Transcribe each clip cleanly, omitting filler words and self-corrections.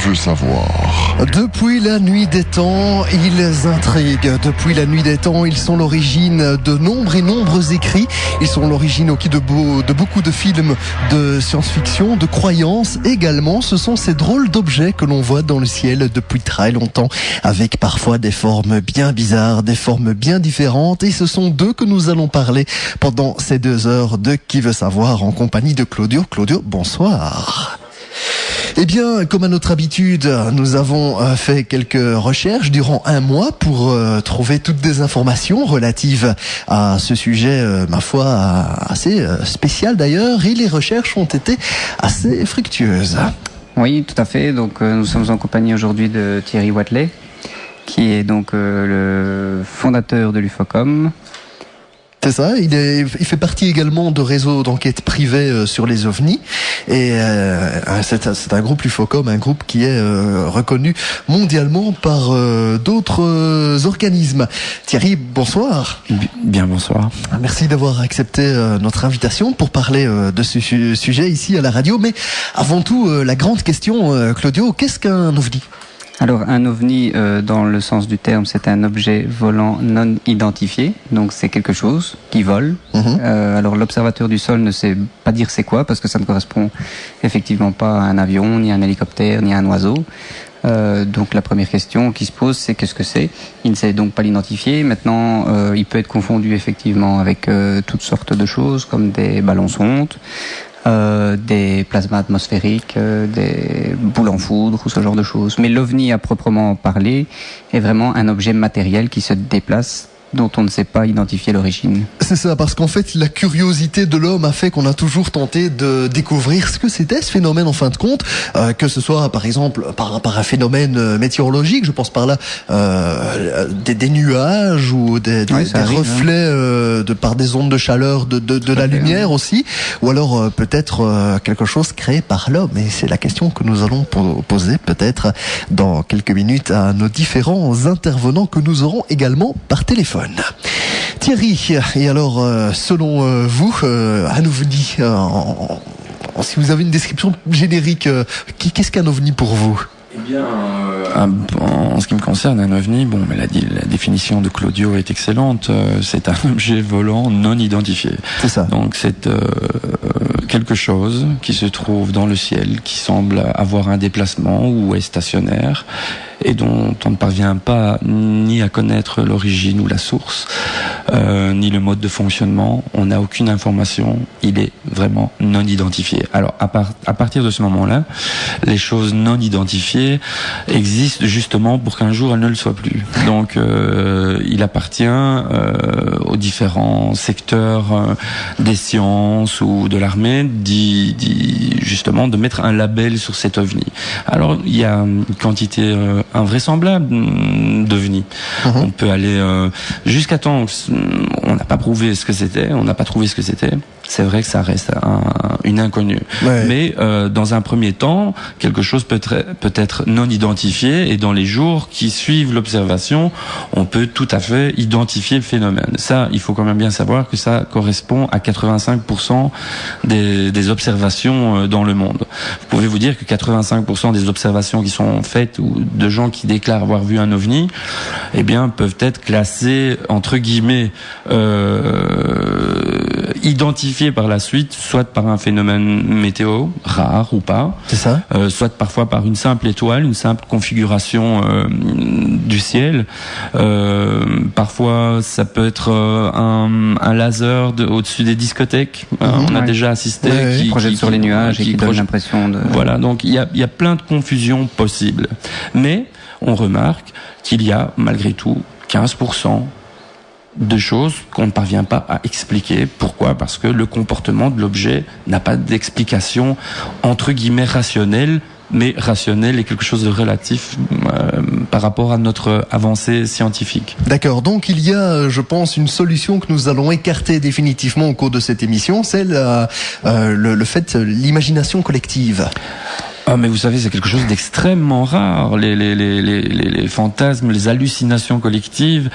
veut savoir? Depuis la nuit des temps, ils intriguent. Depuis la nuit des temps, ils sont l'origine de nombreux écrits. Ils sont l'origine de beaucoup de films de science-fiction, de croyances également. Ce sont ces drôles d'objets que l'on voit dans le ciel depuis très longtemps, avec parfois des formes bien bizarres, des formes bien différentes. Et ce sont d'eux que nous allons parler pendant ces 2 heures de Qui veut savoir, en compagnie de Claudio. Claudio, bonsoir. Eh bien, comme à notre habitude, nous avons fait quelques recherches durant 1 mois pour trouver toutes des informations relatives à ce sujet, ma foi, assez spécial d'ailleurs, et les recherches ont été assez fructueuses. Oui, tout à fait. Donc, nous sommes en compagnie aujourd'hui de Thierry Watley, qui est donc le fondateur de l'UFOCOM. C'est ça, il fait partie également de réseaux d'enquête privés sur les ovnis, et c'est un groupe l'UFOCOM, un groupe qui est reconnu mondialement par d'autres organismes. Thierry, bonsoir. Bien, bonsoir. Merci d'avoir accepté notre invitation pour parler de ce sujet ici à la radio, mais avant tout, la grande question, Claudio, qu'est-ce qu'un ovni ? Alors, un ovni, dans le sens du terme, c'est un objet volant non identifié. Donc, c'est quelque chose qui vole. Alors, l'observateur du sol ne sait pas dire c'est quoi, parce que ça ne correspond effectivement pas à un avion, ni à un hélicoptère, ni à un oiseau. Donc, la première question qui se pose, c'est qu'est-ce que c'est ? Il ne sait donc pas l'identifier. Maintenant, il peut être confondu effectivement avec toutes sortes de choses, comme des ballons sondes, des plasmas atmosphériques, des boules en foudre ou ce genre de choses. Mais l'OVNI à proprement parler est vraiment un objet matériel qui se déplace, dont on ne sait pas identifier l'origine. C'est ça, parce qu'en fait, la curiosité de l'homme a fait qu'on a toujours tenté de découvrir ce que c'était ce phénomène en fin de compte, que ce soit par exemple par un phénomène météorologique, je pense par là des nuages ou des reflets par des ondes de chaleur de la lumière aussi, ou alors peut-être quelque chose créé par l'homme. Et c'est la question que nous allons poser peut-être dans quelques minutes à nos différents intervenants que nous aurons également par téléphone. Thierry, et alors selon vous, un ovni, si vous avez une description générique, qu'est-ce qu'un ovni pour vous ? Eh bien, en ce qui me concerne, un ovni, mais la définition de Claudio est excellente. C'est un objet volant non identifié. C'est ça. Donc c'est quelque chose qui se trouve dans le ciel, qui semble avoir un déplacement ou est stationnaire, et dont on ne parvient pas ni à connaître l'origine ou la source, ni le mode de fonctionnement. On n'a aucune information. Il est vraiment non identifié. Alors, à partir de ce moment-là, les choses non identifiées existent justement pour qu'un jour elles ne le soient plus. Donc, il appartient aux différents secteurs des sciences ou de l'armée justement de mettre un label sur cet ovni. Alors, il y a une quantité invraisemblable d'ovnis. On peut aller jusqu'à temps on n'a pas prouvé ce que c'était, on n'a pas trouvé ce que c'était. C'est vrai que ça reste une inconnue. Ouais. Mais dans un premier temps, quelque chose peut être non identifié, et dans les jours qui suivent l'observation, on peut tout à fait identifier le phénomène. Ça, il faut quand même bien savoir que ça correspond à 85% des observations dans le monde. Vous pouvez vous dire que 85% des observations qui sont faites, ou de gens qui déclarent avoir vu un ovni, eh bien, peuvent être classées entre guillemets identifiés par la suite, soit par un phénomène météo rare ou pas, c'est ça, soit parfois par une simple étoile, une simple configuration du ciel. Parfois, ça peut être un laser au-dessus des discothèques. On a déjà assisté, qui projette sur les nuages et qui donne l'impression de... Voilà, donc il y a plein de confusions possibles. Mais on remarque qu'il y a malgré tout 15% de choses qu'on ne parvient pas à expliquer. Pourquoi ? Parce que le comportement de l'objet n'a pas d'explication entre guillemets rationnelle, mais rationnel est quelque chose de relatif par rapport à notre avancée scientifique. D'accord, donc il y a, je pense, une solution que nous allons écarter définitivement au cours de cette émission, c'est le fait l'imagination collective. Ah, mais vous savez, c'est quelque chose d'extrêmement rare. Les fantasmes, les hallucinations collectives.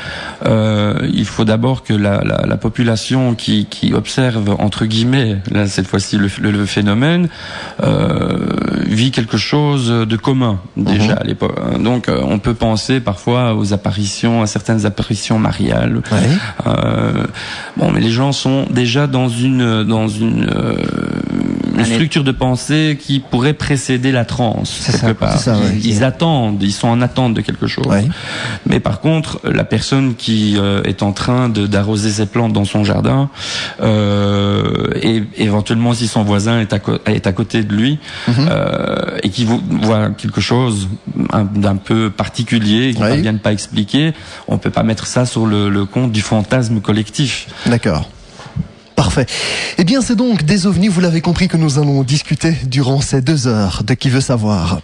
Il faut d'abord que la population qui observe, entre guillemets, là cette fois-ci le phénomène, vit quelque chose de commun déjà à l'époque. Donc, on peut penser parfois aux apparitions, à certaines apparitions mariales. Ouais. Bon, mais les gens sont déjà dans une structure de pensée qui pourrait précéder la transe quelque part. Ils attendent, ils sont en attente de quelque chose. Ouais. Mais par contre, la personne qui est en train d'arroser ses plantes dans son jardin, et éventuellement si son voisin est à côté de lui, et qui voit quelque chose d'un peu particulier, qui ne parviennent pas expliquer, on peut pas mettre ça sur le compte du fantasme collectif. D'accord. Parfait. Eh bien, c'est donc des ovnis, vous l'avez compris, que nous allons discuter durant ces 2 heures de Qui veut savoir.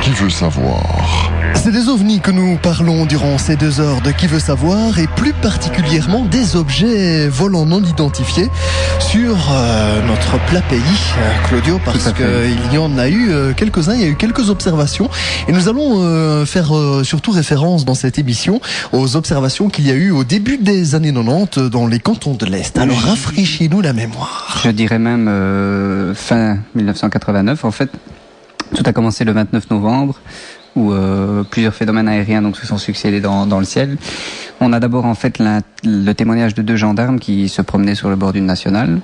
Qui veut savoir? C'est des ovnis que nous parlons durant ces 2 heures de Qui veut savoir, et plus particulièrement des objets volants non identifiés sur notre plat pays, Claudio, parce qu'il y en a eu quelques-uns, il y a eu quelques observations, et nous allons faire surtout référence dans cette émission aux observations qu'il y a eu au début des années 90 dans les cantons de l'Est. Alors rafraîchis-nous la mémoire. Je dirais même fin 1989, en fait. Tout a commencé le 29 novembre, où plusieurs phénomènes aériens donc se sont succédés dans le ciel. On a d'abord en fait le témoignage de 2 gendarmes qui se promenaient sur le bord d'une nationale.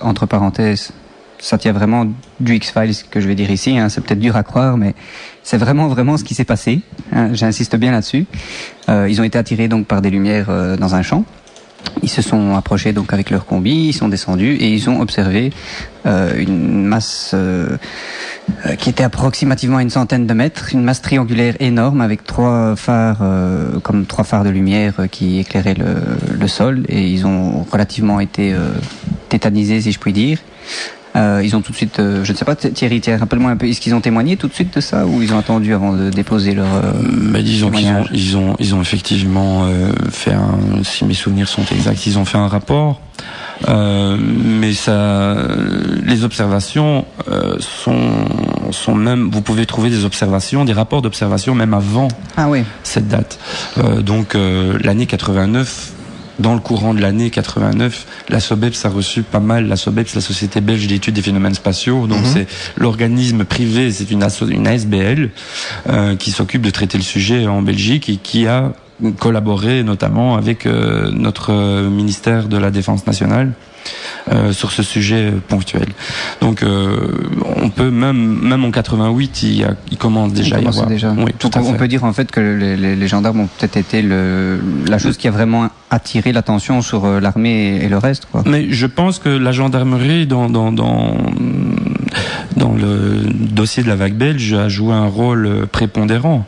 Entre parenthèses, ça tient vraiment du X-Files que je vais dire ici. C'est peut-être dur à croire, mais c'est vraiment ce qui s'est passé. J'insiste bien là-dessus. Ils ont été attirés donc par des lumières dans un champ. Ils se sont approchés donc avec leur combi, ils sont descendus et ils ont observé une masse qui était approximativement à 100 de mètres, une masse triangulaire énorme avec 3 phares, comme 3 phares de lumière qui éclairaient le sol, et ils ont relativement été tétanisés, si je puis dire. Ils ont tout de suite, je ne sais pas, Thierry, rappelle-moi un peu, est-ce qu'ils ont témoigné tout de suite de ça, ou ils ont attendu avant de déposer leur disons qu'ils ont effectivement fait si mes souvenirs sont exacts, ils ont fait un rapport, mais les observations sont même, vous pouvez trouver des rapports d'observation même avant cette date. Donc l'année 89. Dans le courant de l'année 89, la SOBEPS a reçu pas mal. La SOBEPS, la Société belge d'études des phénomènes spatiaux, donc c'est l'organisme privé, c'est une ASBL qui s'occupe de traiter le sujet en Belgique et qui a collaboré notamment avec notre ministère de la Défense nationale sur ce sujet ponctuel. Donc on peut même en 88, il commence déjà à y avoir. Oui, tout à fait. On peut dire en fait que les gendarmes ont peut-être été la chose qui a vraiment attiré l'attention sur l'armée et le reste, quoi. Mais je pense que la gendarmerie dans le dossier de la vague belge a joué un rôle prépondérant.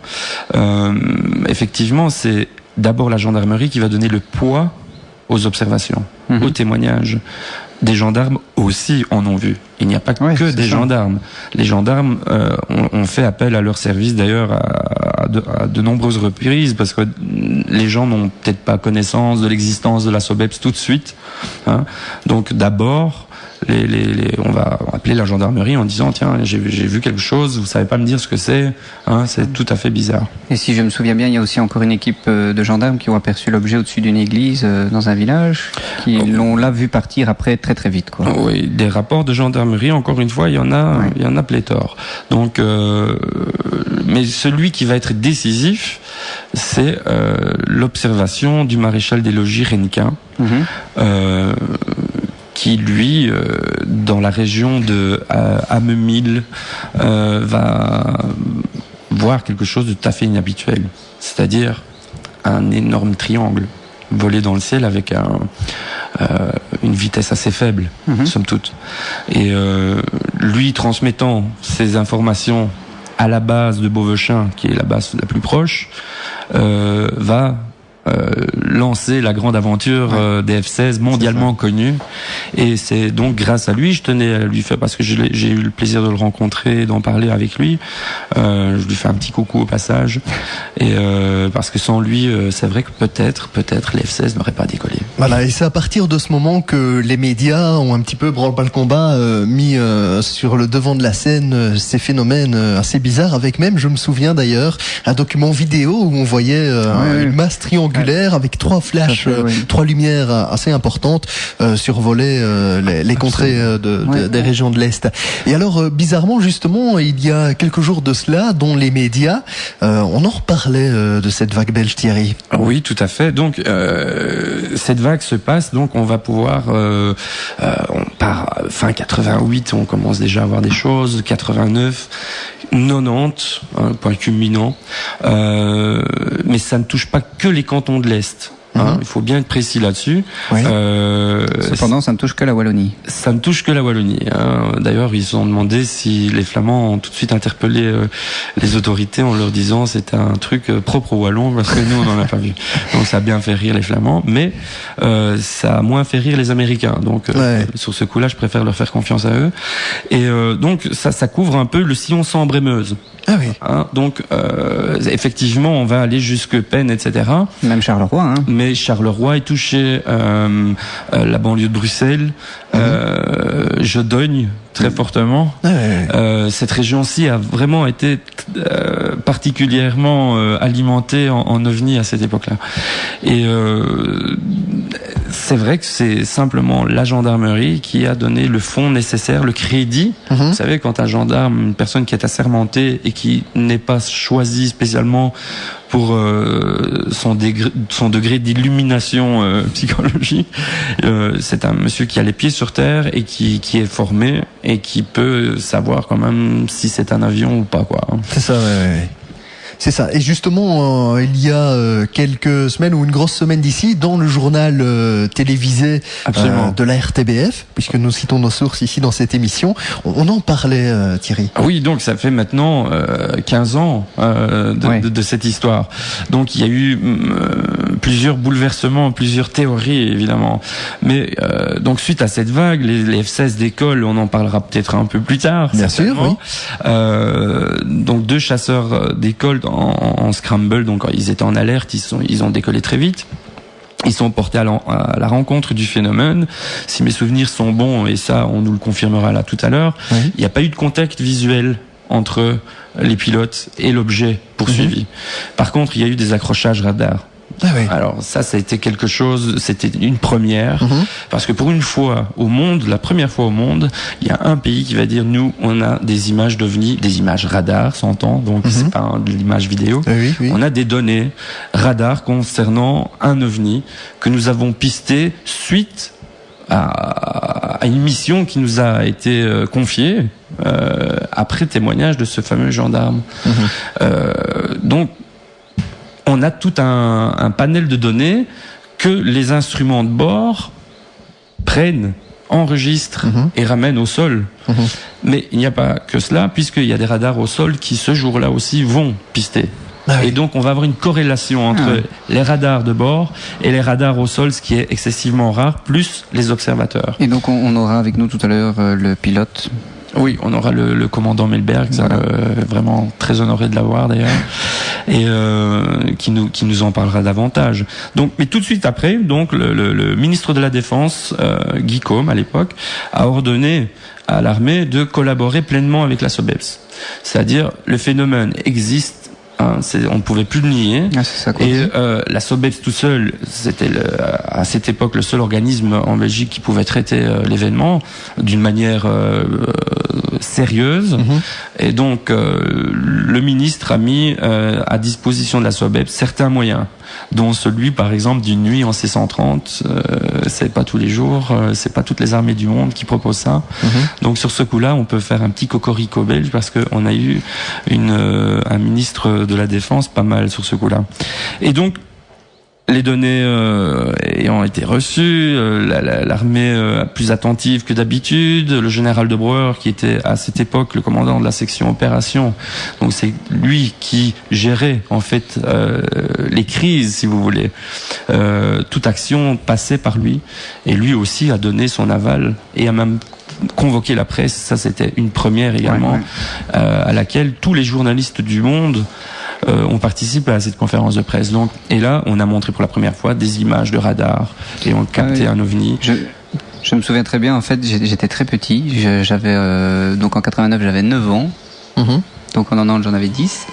Effectivement, c'est d'abord la gendarmerie qui va donner le poids aux observations, aux témoignages. Des gendarmes aussi en ont vu. Il n'y a pas que des gendarmes. Les gendarmes ont fait appel à leur service d'ailleurs à de nombreuses reprises, parce que les gens n'ont peut-être pas connaissance de l'existence de la SOBEPS tout de suite. Donc d'abord, on va appeler la gendarmerie en disant tiens, j'ai vu quelque chose, vous savez pas me dire ce que c'est, c'est tout à fait bizarre. Et si je me souviens bien, il y a aussi encore une équipe de gendarmes qui ont aperçu l'objet au-dessus d'une église dans un village, qui l'ont là vu partir après très très vite, quoi. Oui, des rapports de gendarmerie, encore une fois, il y en a pléthore. Donc mais celui qui va être décisif, c'est l'observation du maréchal des logis Rennequin, qui lui, dans la région de Amemil, va voir quelque chose de tout à fait inhabituel, c'est-à-dire un énorme triangle volé dans le ciel avec une vitesse assez faible, somme toute. Et lui, transmettant ces informations à la base de Beauvechin, qui est la base la plus proche, va lancé la grande aventure des F-16 mondialement connue. Et c'est donc grâce à lui, je tenais à lui faire, parce que j'ai eu le plaisir de le rencontrer, d'en parler avec lui. Je lui fais un petit coucou au passage. Et parce que sans lui, c'est vrai que peut-être les F-16 n'auraient pas décollé. Voilà, et c'est à partir de ce moment que les médias ont un petit peu branle-bas-le-combat mis sur le devant de la scène ces phénomènes assez bizarres, avec même, je me souviens d'ailleurs, un document vidéo où on voyait une masse triangulaire avec 3 flashs, 3 lumières assez importantes survolaient les contrées des régions de l'Est. Et alors, bizarrement, justement, il y a quelques jours de cela, dont les médias, on en reparlait de cette vague belge, Thierry. Oui, tout à fait. Donc, cette vague se passe, donc on va pouvoir, par fin 88, on commence déjà à voir des choses, 89, 90, point culminant, mais ça ne touche pas que les cantons de l'Est. Il faut bien être précis là-dessus. Oui. Cependant, ça ne touche que la Wallonie. Ça ne touche que la Wallonie. D'ailleurs, ils se sont demandé si les Flamands ont tout de suite interpellé les autorités en leur disant c'était un truc propre aux Wallons, parce que nous, on n'en a pas vu. Donc ça a bien fait rire les Flamands, mais ça a moins fait rire les Américains. Donc sur ce coup-là, je préfère leur faire confiance à eux. Et donc ça couvre un peu le sillon Sambre-et-Meuse. Ah oui. Donc effectivement, on va aller jusque Penn, etc. Même Charleroi. Mais Charleroi est touché, la banlieue de Bruxelles, Jodogne très fortement. Cette région-ci a vraiment été particulièrement alimentée en ovnis à cette époque-là. Et c'est vrai que c'est simplement la gendarmerie qui a donné le fonds nécessaire, le crédit. Vous savez, quand un gendarme, une personne qui est assermentée et qui n'est pas choisie spécialement pour son degré d'illumination psychologique, c'est un monsieur qui a les pieds sur terre et qui est formé et qui peut savoir quand même si c'est un avion ou pas, quoi. C'est ça, C'est ça. Et justement, il y a quelques semaines ou une grosse semaine d'ici, dans le journal télévisé de la RTBF, puisque nous citons nos sources ici dans cette émission, on en parlait, Thierry. Oui, donc ça fait maintenant 15 ans de cette histoire. Donc il y a eu plusieurs bouleversements, plusieurs théories évidemment. Mais donc suite à cette vague, les F-16 décollent, on en parlera peut-être un peu plus tard. Bien sûr, oui. Donc 2 chasseurs décollent en scramble, donc ils étaient en alerte, ils ont décollé très vite. Ils sont portés à la rencontre du phénomène. Si mes souvenirs sont bons, et ça on nous le confirmera là tout à l'heure, il n'y a pas eu de contact visuel entre les pilotes et l'objet poursuivi. Par contre, il y a eu des accrochages radars. Alors ça a été quelque chose, c'était une première, parce que pour une fois au monde, la première fois au monde, il y a un pays qui va dire nous on a des images d'OVNI, des images radar, s'entend, donc c'est pas de l'image vidéo. On a des données radar concernant un OVNI que nous avons pisté suite à une mission qui nous a été confiée après témoignage de ce fameux gendarme. Donc on a tout un panel de données que les instruments de bord prennent, enregistrent et ramènent au sol. Mais il n'y a pas que cela, puisqu'il y a des radars au sol qui, ce jour-là aussi, vont pister. Et donc, on va avoir une corrélation entre les radars de bord et les radars au sol, ce qui est excessivement rare, plus les observateurs. Et donc, on aura avec nous tout à l'heure le pilote. Oui, on aura le commandant Melberg, vraiment très honoré de l'avoir d'ailleurs, et qui nous en parlera davantage. Donc, mais tout de suite après, donc le ministre de la Défense, Guy Côme à l'époque, a ordonné à l'armée de collaborer pleinement avec la SOBEPS. C'est-à-dire, le phénomène existe. On ne pouvait plus le nier. Et la SOBEPS tout seul, c'était à cette époque le seul organisme en Belgique qui pouvait traiter l'événement d'une manière sérieuse. Et donc le ministre a mis à disposition de la SOBEPS certains moyens, dont celui par exemple d'une nuit en C-130. C'est pas tous les jours, c'est pas toutes les armées du monde qui proposent ça. Donc sur ce coup-là, on peut faire un petit cocorico belge parce qu'on a eu un ministre de la Défense pas mal sur ce coup-là. Et donc Les données ayant été reçues, l'armée plus attentive que d'habitude, le général de Brouwer qui était à cette époque le commandant de la section opération, donc c'est lui qui gérait en fait les crises, si vous voulez. Toute action passait par lui, et lui aussi a donné son aval et a même convoqué la presse. Ça, c'était une première également, à laquelle tous les journalistes du monde ont participé à cette conférence de presse. Donc, et là, on a montré pour la première fois des images de radar et on captait un ovni. Je me souviens très bien, en fait, j'étais très petit. J'avais donc en 89, j'avais 9 ans. Donc en 90, j'en avais 10.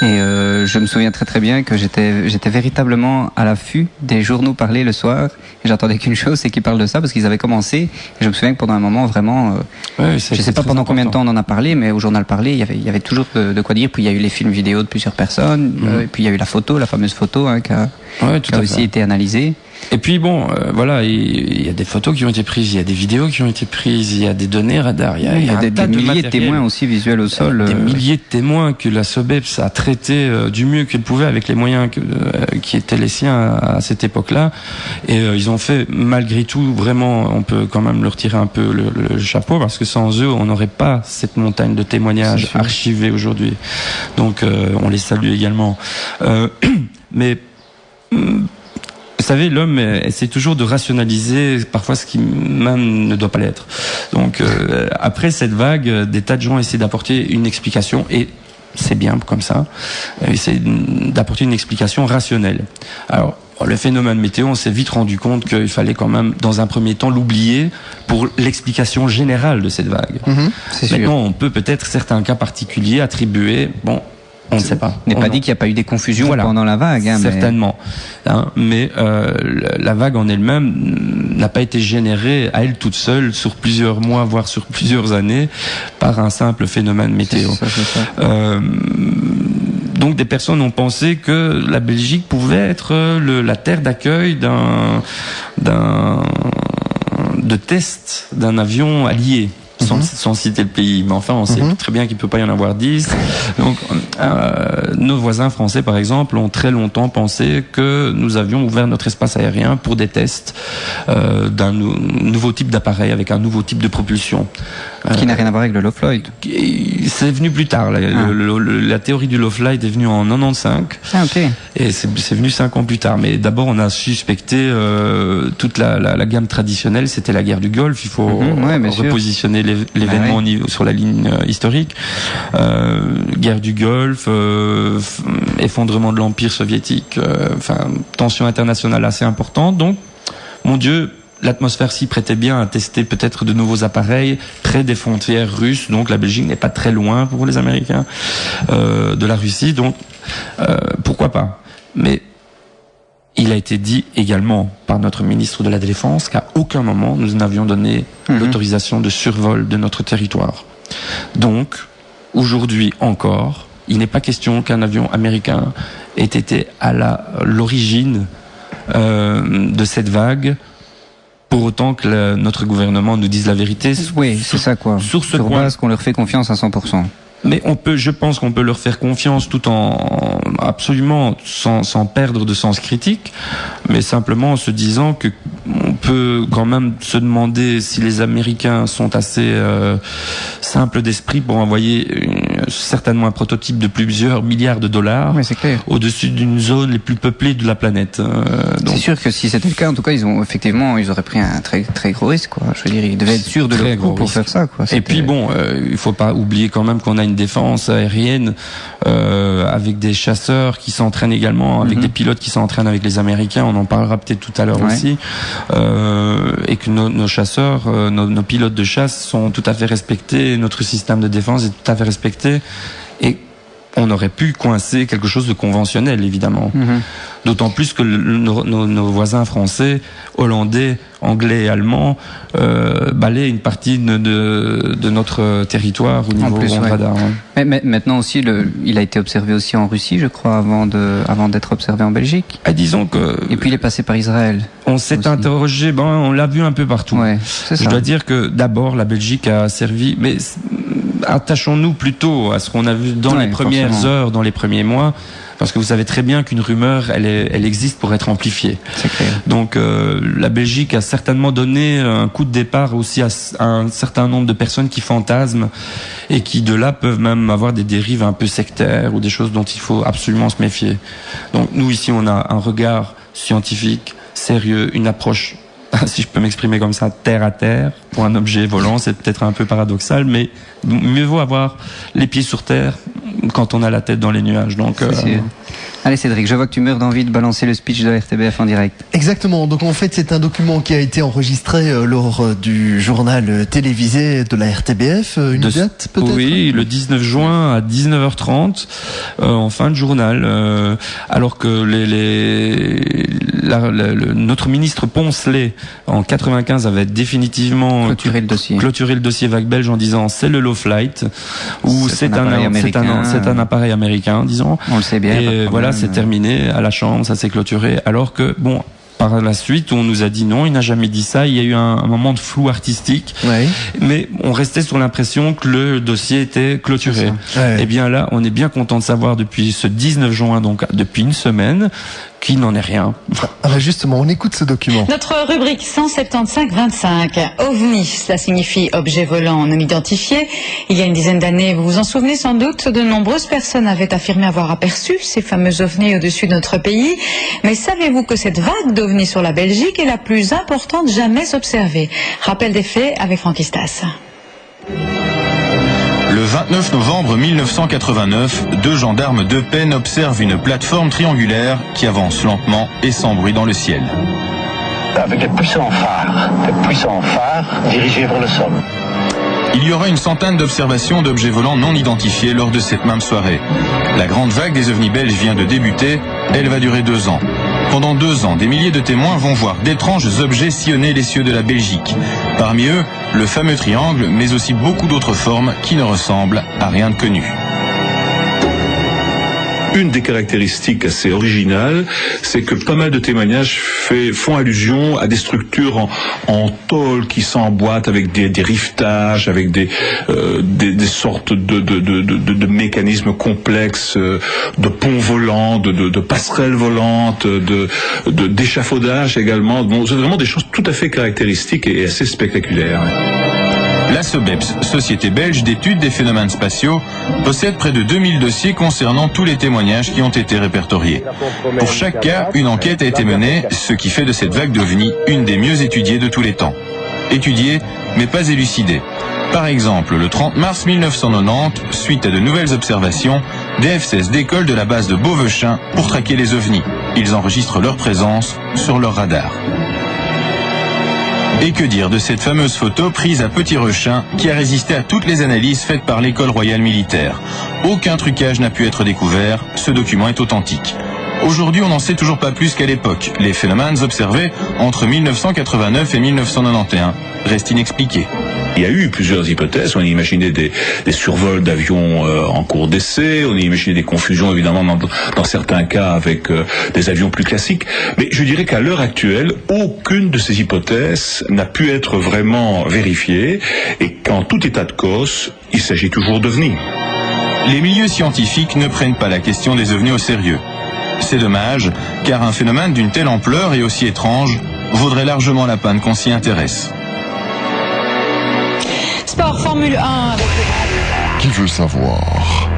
Et je me souviens très très bien que j'étais véritablement à l'affût des journaux parlés le soir. Et j'attendais qu'une chose, c'est qu'ils parlent de ça, parce qu'ils avaient commencé. Et je me souviens que pendant un moment, vraiment, je sais pas pendant combien de temps on en a parlé, mais au journal parlé, il y avait toujours de quoi dire. Puis il y a eu les films vidéo de plusieurs personnes. Et puis il y a eu la photo, la fameuse photo, qui a aussi été analysée. Et puis bon, voilà, il y a des photos qui ont été prises, il y a des vidéos qui ont été prises, il y a des données radar, il y a des milliers de témoins aussi visuels au sol. Des milliers de témoins que la SOBEPS a traités du mieux qu'elle pouvait avec les moyens qui étaient les siens à cette époque-là. Et ils ont fait, malgré tout, vraiment, on peut quand même leur tirer un peu le chapeau, parce que sans eux, on n'aurait pas cette montagne de témoignages archivés aujourd'hui. Donc, on les salue également. Mais... Vous savez, l'homme essaie toujours de rationaliser parfois ce qui même ne doit pas l'être. Donc après cette vague, des tas de gens essaient d'apporter une explication, et c'est bien comme ça, essayer d'apporter une explication rationnelle. Alors, le phénomène météo, on s'est vite rendu compte qu'il fallait quand même, dans un premier temps, l'oublier pour l'explication générale de cette vague. Maintenant, on peut peut-être certains cas particuliers attribuer, on ne sait pas. On n'est pas dit qu'il n'y a pas eu des confusions pendant la vague. Certainement. Mais la vague en elle-même n'a pas été générée à elle toute seule sur plusieurs mois, voire sur plusieurs années, par un simple phénomène météo. C'est ça. Donc des personnes ont pensé que la Belgique pouvait être la terre d'accueil de test d'un avion allié. Sans citer le pays, mais enfin on sait très bien qu'il peut pas y en avoir 10. Donc nos voisins français par exemple ont très longtemps pensé que nous avions ouvert notre espace aérien pour des tests d'un nouveau type d'appareil avec un nouveau type de propulsion. Qui n'a rien à voir avec le low flight. C'est venu plus tard. La théorie du low flight est venue en 95. Et c'est venu 5 ans plus tard. Mais d'abord on a suspecté toute la gamme traditionnelle. C'était la guerre du Golfe. Il faut repositionner l'événement sur la ligne historique. Guerre du Golfe, effondrement de l'Empire soviétique, tension internationale assez importante. Donc, mon Dieu, l'atmosphère s'y prêtait bien à tester peut-être de nouveaux appareils près des frontières russes. Donc, la Belgique n'est pas très loin pour les Américains de la Russie. Donc, pourquoi pas? Mais il a été dit également par notre ministre de la Défense qu'à aucun moment nous n'avions donné l'autorisation de survol de notre territoire. Donc, aujourd'hui encore, il n'est pas question qu'un avion américain ait été à l'origine de cette vague, pour autant que notre gouvernement nous dise la vérité. Oui, c'est ça quoi. Sur base qu'on leur fait confiance à 100%. Mais je pense qu'on peut leur faire confiance tout en absolument sans perdre de sens critique, mais simplement en se disant que on peut quand même se demander si les Américains sont assez simples d'esprit pour envoyer certainement un prototype de plusieurs milliards de dollars au-dessus d'une zone les plus peuplées de la planète. Donc, c'est sûr que si c'était le cas, en tout cas, ils auraient pris un très très gros risque, quoi. Je veux dire, ils devaient être sûrs de leur coup pour faire ça, quoi. Et puis il faut pas oublier quand même qu'on a une défense aérienne avec des chasseurs qui s'entraînent également, avec des pilotes qui s'entraînent avec les Américains. On en parlera peut-être tout à l'heure aussi. Et que nos chasseurs, nos pilotes de chasse sont tout à fait respectés. Notre système de défense est tout à fait respecté. Et on aurait pu coincer quelque chose de conventionnel, évidemment. D'autant plus que nos voisins français, hollandais, anglais et allemands balayent une partie de notre territoire au niveau radar. Mais maintenant aussi, il a été observé aussi en Russie, je crois, avant d'être observé en Belgique. Disons que. Et puis il est passé par Israël. On s'est interrogé, on l'a vu un peu partout. Je dois dire que d'abord la Belgique a servi, mais attachons-nous plutôt à ce qu'on a vu dans les premières heures, dans les premiers mois. Parce que vous savez très bien qu'une rumeur, elle existe pour être amplifiée. C'est clair. Donc la Belgique a certainement donné un coup de départ aussi à un certain nombre de personnes qui fantasment et qui de là peuvent même avoir des dérives un peu sectaires ou des choses dont il faut absolument se méfier. Donc nous ici, on a un regard scientifique, sérieux, une approche, si je peux m'exprimer comme ça, terre à terre pour un objet volant. C'est peut-être un peu paradoxal, mais mieux vaut avoir les pieds sur terre quand on a la tête dans les nuages. Donc, Allez Cédric, je vois que tu meurs d'envie de balancer le speech de la RTBF en direct. Exactement, donc en fait c'est un document qui a été enregistré lors du journal télévisé de la RTBF, une date peut-être? Oui, le 19 juin à 19h30 en fin de journal, alors que notre ministre Poncelet en 95 avait définitivement clôturé le dossier vague belge en disant c'est le low flight ou c'est un appareil américain, disons. On le sait bien. Et voilà, c'est terminé à la chambre, ça s'est clôturé. Alors que bon, par la suite, on nous a dit non, il n'a jamais dit ça. Il y a eu un moment de flou artistique, mais on restait sur l'impression que le dossier était clôturé. Et bien là, on est bien content de savoir depuis ce 19 juin, donc depuis une semaine, qu'il n'en est rien. Justement, on écoute ce document. Notre rubrique 175-25, OVNI, cela signifie objet volant non identifié. Il y a une dizaine d'années, vous vous en souvenez sans doute, de nombreuses personnes avaient affirmé avoir aperçu ces fameux OVNI au-dessus de notre pays. Mais savez-vous que cette vague d'OVNI sur la Belgique est la plus importante jamais observée? Rappel des faits avec Francky Stas. Le 29 novembre 1989, 2 gendarmes de Penn observent une plateforme triangulaire qui avance lentement et sans bruit dans le ciel. Avec de puissants phares dirigés vers le sol. Il y aura une centaine d'observations d'objets volants non identifiés lors de cette même soirée. La grande vague des ovnis belges vient de débuter, elle va durer 2 ans. Pendant 2 ans, des milliers de témoins vont voir d'étranges objets sillonner les cieux de la Belgique. Parmi eux, le fameux triangle, mais aussi beaucoup d'autres formes qui ne ressemblent à rien de connu. Une des caractéristiques assez originales, c'est que pas mal de témoignages font allusion à des structures en tôle qui s'emboîtent avec des rivetages, avec des sortes de mécanismes complexes, de ponts volants, de passerelles volantes, d'échafaudages également. Bon, c'est vraiment des choses tout à fait caractéristiques et assez spectaculaires. La SOBEPS, Société belge d'études des phénomènes spatiaux, possède près de 2000 dossiers concernant tous les témoignages qui ont été répertoriés. Pour chaque cas, une enquête a été menée, ce qui fait de cette vague d'OVNI une des mieux étudiées de tous les temps. Étudiée, mais pas élucidée. Par exemple, le 30 mars 1990, suite à de nouvelles observations, des F-16 décollent de la base de Beauvechin pour traquer les OVNI. Ils enregistrent leur présence sur leur radar. Et que dire de cette fameuse photo prise à Petit-Rechin qui a résisté à toutes les analyses faites par l'école royale militaire. Aucun trucage n'a pu être découvert, ce document est authentique. Aujourd'hui, on n'en sait toujours pas plus qu'à l'époque. Les phénomènes observés entre 1989 et 1991 restent inexpliqués. Il y a eu plusieurs hypothèses. On a imaginé des survols d'avions en cours d'essai. On a imaginé des confusions, évidemment, dans certains cas avec des avions plus classiques. Mais je dirais qu'à l'heure actuelle, aucune de ces hypothèses n'a pu être vraiment vérifiée. Et qu'en tout état de cause, il s'agit toujours d'OVNI. Les milieux scientifiques ne prennent pas la question des OVNI au sérieux. C'est dommage, car un phénomène d'une telle ampleur et aussi étrange vaudrait largement la peine qu'on s'y intéresse. Sport Formule 1 avec... Qui veut savoir?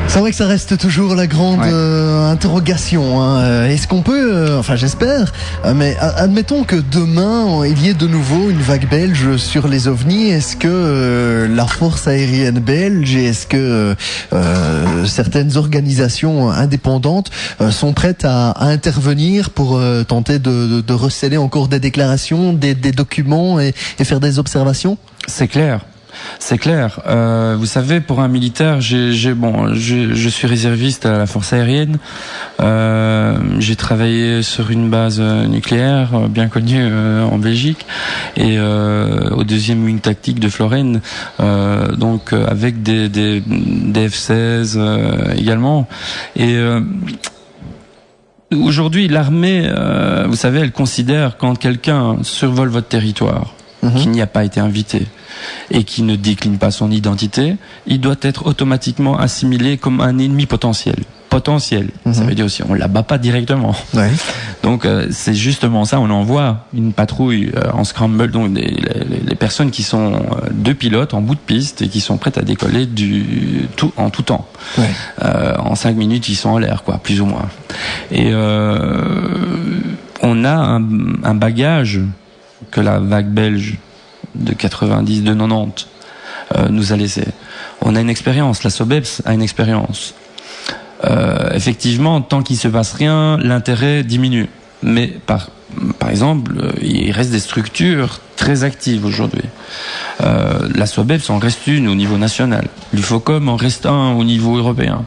C'est vrai que ça reste toujours la grande interrogation. Est-ce qu'on peut, enfin j'espère, mais admettons que demain il y ait de nouveau une vague belge sur les ovnis. Est-ce que la force aérienne belge et est-ce que certaines organisations indépendantes sont prêtes à intervenir pour tenter de recéler encore des déclarations, des documents et faire des observations? C'est clair. C'est clair. Vous savez, pour un militaire, je suis réserviste à la force aérienne. J'ai travaillé sur une base nucléaire bien connue en Belgique et au 2e wing tactique de Florennes, donc avec des F-16 également. Et aujourd'hui, l'armée, vous savez, elle considère quand quelqu'un survole votre territoire qui n'y a pas été invité et qui ne décline pas son identité, il doit être automatiquement assimilé comme un ennemi potentiel. Ça veut dire aussi on l'abat pas directement. Ouais. Donc c'est justement ça, on envoie une patrouille en scramble, donc les personnes qui sont deux pilotes en bout de piste et qui sont prêtes à décoller en tout temps. Ouais. En 5 minutes ils sont en l'air, quoi, plus ou moins. Et on a un bagage que la vague belge de 90, de 90 nous a laissé. On a une expérience, la SOBEPS a une expérience. Effectivement, tant qu'il se passe rien, l'intérêt diminue. Mais par exemple, il reste des structures très actives aujourd'hui. La SOBEPS en reste une au niveau national. L'UFOCOM en reste un au niveau européen.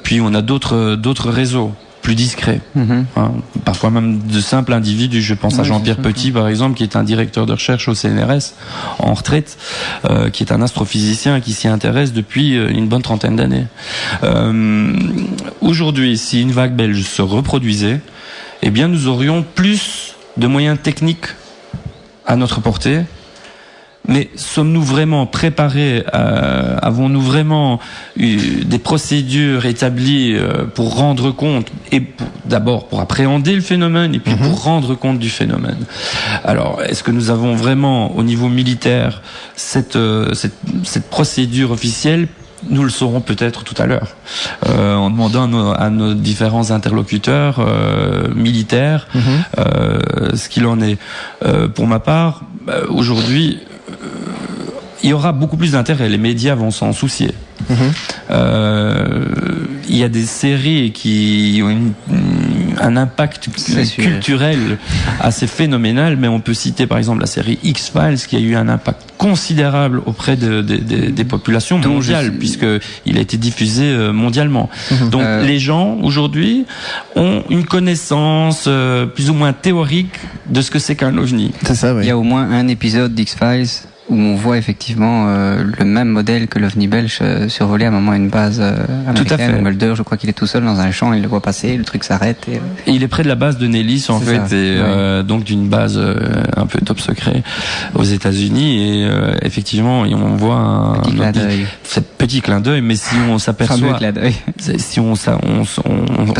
Puis on a d'autres réseaux plus discrets, parfois même de simples individus. Je pense à Jean-Pierre Petit, par exemple, qui est un directeur de recherche au CNRS en retraite, qui est un astrophysicien qui s'y intéresse depuis une bonne 30aine d'années. Aujourd'hui, si une vague belge se reproduisait, eh bien nous aurions plus de moyens techniques à notre portée. Mais sommes-nous vraiment préparés, avons-nous vraiment eu des procédures établies pour rendre compte, et d'abord pour appréhender le phénomène, et puis pour rendre compte du phénomène. Alors, est-ce que nous avons vraiment, au niveau militaire, cette procédure officielle? Nous le saurons peut-être tout à l'heure, en demandant à nos différents interlocuteurs militaires ce qu'il en est. Pour ma part, aujourd'hui, il y aura beaucoup plus d'intérêt, les médias vont s'en soucier. Il y a des séries qui ont un impact culturel assez phénoménal, mais on peut citer par exemple la série X-Files qui a eu un impact considérable auprès des populations mondiales, puisqu'il a été diffusé mondialement. Donc les gens aujourd'hui ont une connaissance plus ou moins théorique de ce que c'est qu'un OVNI. C'est ça, oui. Il y a au moins un épisode d'X-Files où on voit effectivement le même modèle que l'OVNI belge survoler à un moment une base américaine. Tout à fait. Mulder, je crois qu'il est tout seul dans un champ, il le voit passer, le truc s'arrête. Et il est près de la base de Nellis en fait, et donc d'une base un peu top secret aux États-Unis. Et effectivement, on voit petit clin d'œil, mais si on s'aperçoit, si on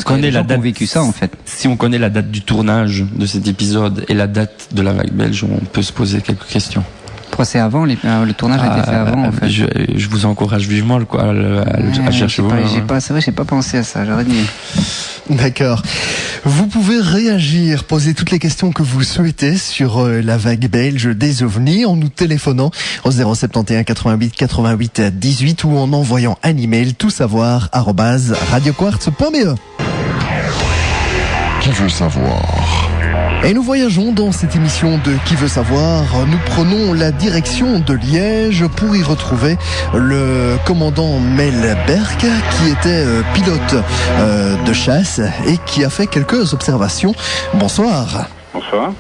connaît la date, vécu ça en fait. Si on connaît la date du tournage de cet épisode et la date de la vague belge, on peut se poser quelques questions. C'est avant, le tournage a été fait avant en fait. Je vous encourage vivement à chercher vous. C'est vrai, j'ai pas pensé à ça, j'aurais dû. D'accord. Vous pouvez réagir, poser toutes les questions que vous souhaitez sur la vague belge des ovnis en nous téléphonant au 071 88 88 18 ou en envoyant un email toutsavoir@radioquartz.be. Qui veut savoir? Et nous voyageons dans cette émission de Qui veut savoir. Nous prenons la direction de Liège pour y retrouver le commandant Mel Berk, qui était pilote de chasse et qui a fait quelques observations. Bonsoir. Bonsoir.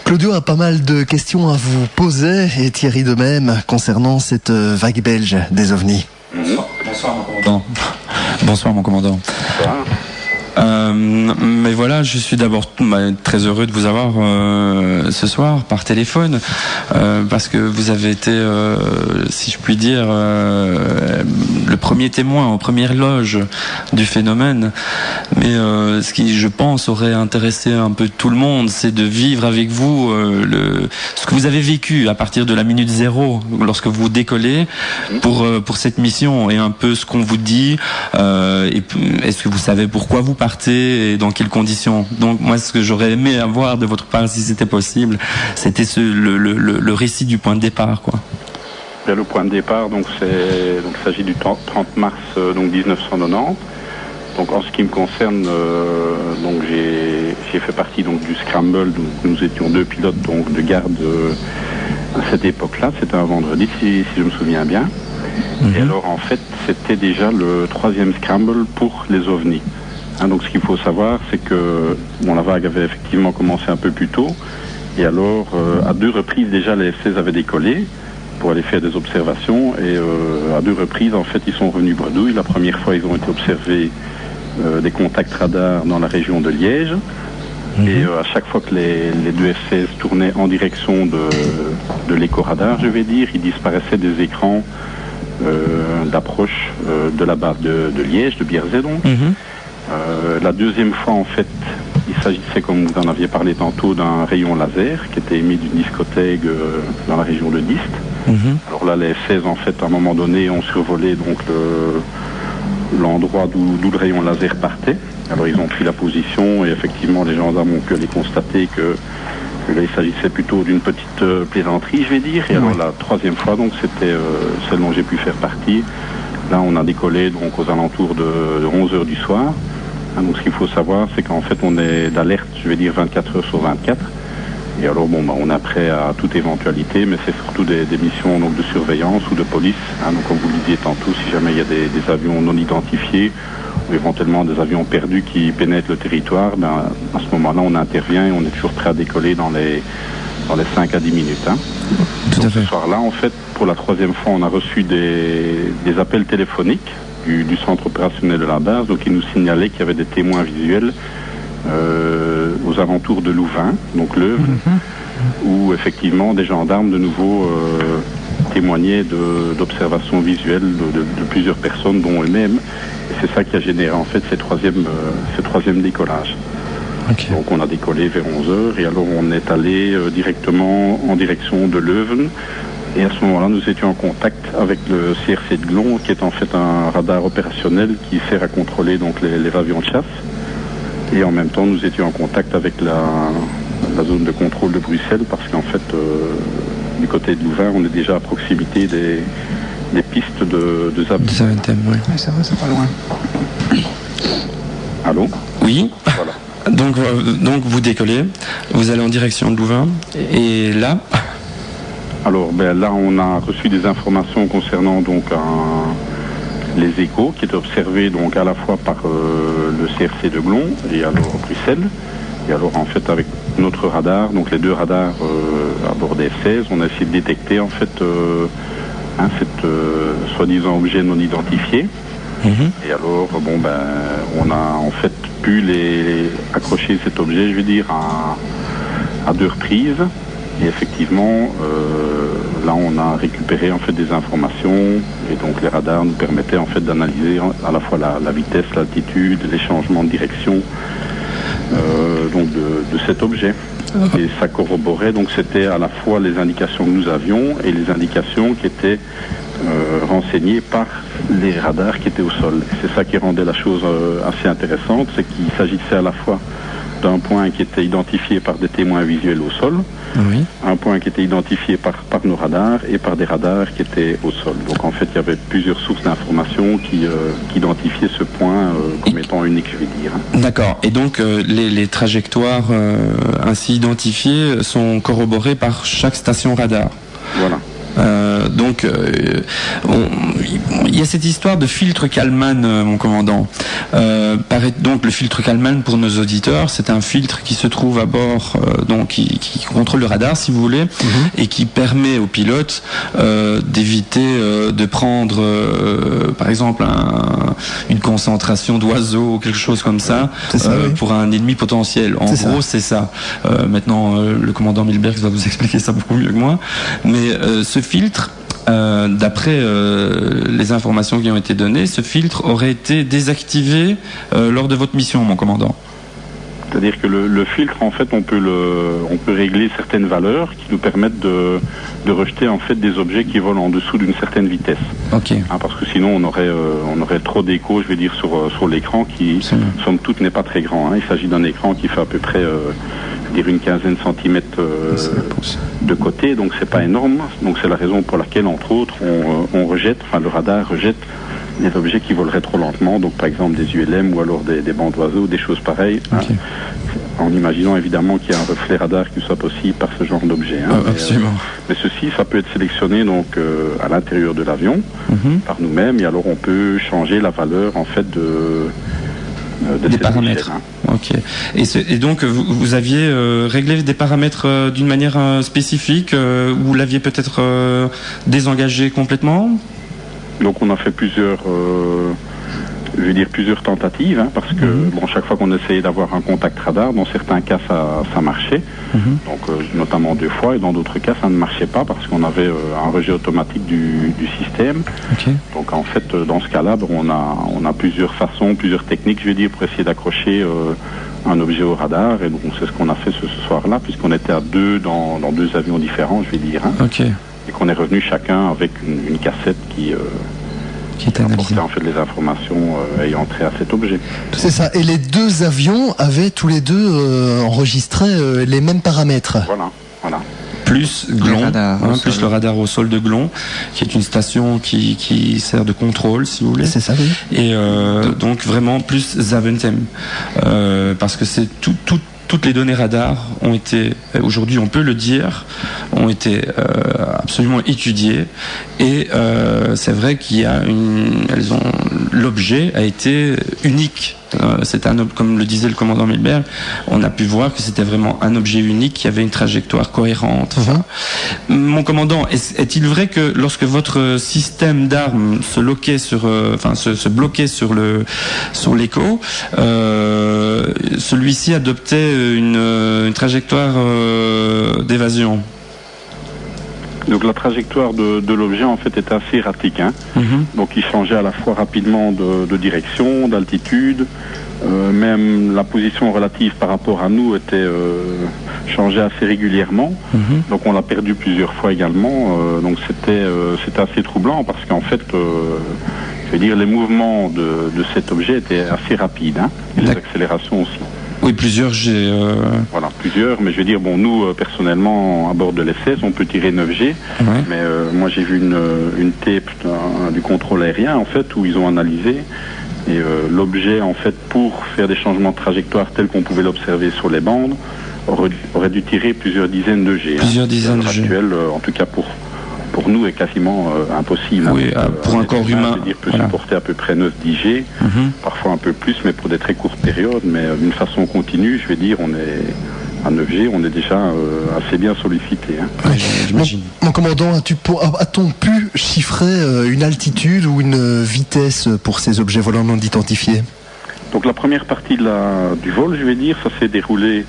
Claudio a pas mal de questions à vous poser et Thierry de même concernant cette vague belge des ovnis. Bonsoir mon commandant. Bonsoir mon commandant. Bonsoir. Mais voilà, je suis d'abord très heureux de vous avoir ce soir par téléphone parce que vous avez été, si je puis dire, le premier témoin en première loge du phénomène. Mais ce qui, je pense, aurait intéressé un peu tout le monde, c'est de vivre avec vous ce que vous avez vécu à partir de la minute zéro lorsque vous décollez pour cette mission et un peu ce qu'on vous dit. Et est-ce que vous savez pourquoi vous partez et dans quelles conditions? Donc moi, ce que j'aurais aimé avoir de votre part, si c'était possible, c'était le récit du point de départ, quoi. Bien, le point de départ, il s'agit du 30 mars 1990. Donc en ce qui me concerne, j'ai fait partie du Scramble. Donc nous étions deux pilotes de garde à cette époque-là. C'était un vendredi, si je me souviens bien. Et alors en fait, c'était déjà le 3e Scramble pour les ovnis. Donc ce qu'il faut savoir, c'est que la vague avait effectivement commencé un peu plus tôt. Et alors, à 2 reprises déjà, les F-16 avaient décollé pour aller faire des observations. Et à 2 reprises, en fait, ils sont revenus bredouille. La première fois, ils ont été observés des contacts radars dans la région de Liège. Et à chaque fois que les deux F-16 tournaient en direction de l'éco-radar, je vais dire, il disparaissait des écrans d'approche de la base de Liège, de Bierzet donc. La deuxième fois, en fait, il s'agissait, comme vous en aviez parlé tantôt, d'un rayon laser qui était émis d'une discothèque dans la région de Diest. Alors là, les F-16, en fait, à un moment donné, ont survolé donc l'endroit d'où le rayon laser partait. Alors ils ont pris la position et effectivement, les gendarmes ont pu aller constater que là, il s'agissait plutôt d'une petite plaisanterie, je vais dire. Et alors la troisième fois, donc, c'était celle dont j'ai pu faire partie. Là, on a décollé donc aux alentours de 11h du soir. Donc ce qu'il faut savoir, c'est qu'en fait, on est d'alerte, je vais dire 24 heures sur 24. Et alors, bon, on est prêt à toute éventualité, mais c'est surtout des missions donc, de surveillance ou de police. Donc comme vous le disiez tantôt, si jamais il y a des avions non identifiés ou éventuellement des avions perdus qui pénètrent le territoire, à ce moment-là, on intervient et on est toujours prêt à décoller dans les 5 à 10 minutes. Tout à fait. Ce soir-là, en fait, pour la troisième fois, on a reçu des appels téléphoniques du centre opérationnel de la base, donc ils nous signalaient qu'il y avait des témoins visuels aux alentours de Louvain, donc l'Euve, où effectivement des gendarmes de nouveau témoignaient d'observations visuelles de plusieurs personnes, dont eux-mêmes. Et c'est ça qui a généré en fait ces troisième décollages. Donc on a décollé vers 11h et alors on est allé directement en direction de Leuven. Et à ce moment-là, nous étions en contact avec le CRC de Glon, qui est en fait un radar opérationnel qui sert à contrôler donc les avions de chasse. Et en même temps, nous étions en contact avec la zone de contrôle de Bruxelles, parce qu'en fait, du côté de Louvain, on est déjà à proximité des pistes de Zaventem. Oui, c'est vrai, c'est pas loin. Allô ? Oui. Voilà. Donc vous décollez, vous allez en direction de Louvain, et là... Alors là, on a reçu des informations concernant donc les échos qui étaient observés donc à la fois par le CRC de Glon et alors Bruxelles. Et alors en fait avec notre radar, donc les deux radars à bord des F-16, on a essayé de détecter en fait cet soi-disant objet non identifié. Et alors on a en fait pu accrocher cet objet, je vais dire, à 2 reprises. Et effectivement, là on a récupéré en fait des informations et donc les radars nous permettaient en fait d'analyser à la fois la vitesse, l'altitude, les changements de direction donc de cet objet. Et ça corroborait, donc c'était à la fois les indications que nous avions et les indications qui étaient renseignées par les radars qui étaient au sol. Et c'est ça qui rendait la chose assez intéressante, c'est qu'il s'agissait à la fois d'un point qui était identifié par des témoins visuels au sol, un point qui était identifié par nos radars et par des radars qui étaient au sol. Donc en fait, il y avait plusieurs sources d'informations qui identifiaient ce point comme étant unique, je vais dire. D'accord. Et donc les trajectoires ainsi identifiées sont corroborées par chaque station radar. Voilà. Donc il y a cette histoire de filtre Kalman, mon commandant. Donc le filtre Kalman, pour nos auditeurs, c'est un filtre qui se trouve à bord, donc qui contrôle le radar, si vous voulez, et qui permet aux pilotes d'éviter de prendre, par exemple, une concentration d'oiseaux ou quelque chose comme ça, pour un ennemi potentiel. En gros, c'est ça. Maintenant, le commandant Milberg va vous expliquer ça beaucoup mieux que moi. Mais ce filtre, d'après les informations qui ont été données, ce filtre aurait été désactivé lors de votre mission, mon commandant. C'est-à-dire que le filtre, en fait, on peut régler certaines valeurs qui nous permettent de rejeter en fait des objets qui volent en dessous d'une certaine vitesse. Parce que sinon on aurait trop d'écho, je vais dire, sur l'écran qui, somme toute, n'est pas très grand. Il s'agit d'un écran qui fait à peu près une quinzaine de centimètres de côté, donc c'est pas énorme. Donc c'est la raison pour laquelle, entre autres, le radar rejette des objets qui voleraient trop lentement, donc par exemple des ULM ou alors des bancs d'oiseaux, des choses pareilles, en imaginant évidemment qu'il y a un reflet radar qui soit possible par ce genre d'objet. Absolument. Mais ceci, ça peut être sélectionné donc à l'intérieur de l'avion par nous-mêmes, et alors on peut changer la valeur en fait des paramètres. Et donc vous aviez réglé des paramètres d'une manière spécifique, ou vous l'aviez peut-être désengagé complètement? Donc on a fait plusieurs je veux dire plusieurs tentatives, hein, parce que bon, chaque fois qu'on essayait d'avoir un contact radar, dans certains cas ça marchait, donc notamment 2 fois, et dans d'autres cas ça ne marchait pas parce qu'on avait un rejet automatique du système. Donc en fait dans ce cas-là, bon, on a plusieurs façons, plusieurs techniques, je veux dire, pour essayer d'accrocher un objet au radar, et donc c'est ce qu'on a fait ce soir-là, puisqu'on était à 2 dans 2 avions différents, je vais dire, hein, et qu'on est revenu chacun avec une cassette qui apportait en fait les informations ayant trait à cet objet. C'est ça, et les 2 avions avaient tous les 2 enregistré les mêmes paramètres. Voilà. Plus Glon, plus le radar au sol de Glon, qui est une station qui sert de contrôle, si vous voulez. C'est ça, oui. Et donc vraiment plus Zaventem, parce que c'est toutes les données radar ont été, aujourd'hui on peut le dire, ont été absolument étudiées, et c'est vrai qu'il y a l'objet a été unique. Comme le disait le commandant Milberg, on a pu voir que c'était vraiment un objet unique qui avait une trajectoire cohérente. Mon commandant, est-il vrai que lorsque votre système d'armes se loquait se bloquait sur l'écho, celui-ci adoptait une trajectoire d'évasion? Donc la trajectoire de l'objet en fait était assez erratique, hein. Donc il changeait à la fois rapidement de direction, d'altitude, même la position relative par rapport à nous était changeait assez régulièrement. Donc on l'a perdu plusieurs fois également. Donc c'était assez troublant parce qu'en fait, je veux dire, les mouvements de cet objet étaient assez rapides, hein, et les accélérations aussi. Oui, plusieurs G. Voilà, plusieurs, mais je veux dire, bon, nous, personnellement, à bord de l'F-16, on peut tirer 9G, mais moi j'ai vu une tape du contrôle aérien, en fait, où ils ont analysé, et l'objet, en fait, pour faire des changements de trajectoire tels qu'on pouvait l'observer sur les bandes, aurait dû tirer plusieurs dizaines de G. Plusieurs dizaines de G. Actuel, en tout cas pour nous, est quasiment impossible. Oui, pour un corps humain. Je veux dire, peut supporter à peu près 9-10 G, parfois un peu plus, mais pour des très courtes périodes. Mais d'une façon continue, je vais dire, on est à 9G, on est déjà assez bien sollicité. Hein. Mon commandant, a-t-on pu chiffrer une altitude ou une vitesse pour ces objets volants non identifiés? Donc la première partie du vol, je vais dire, ça s'est déroulé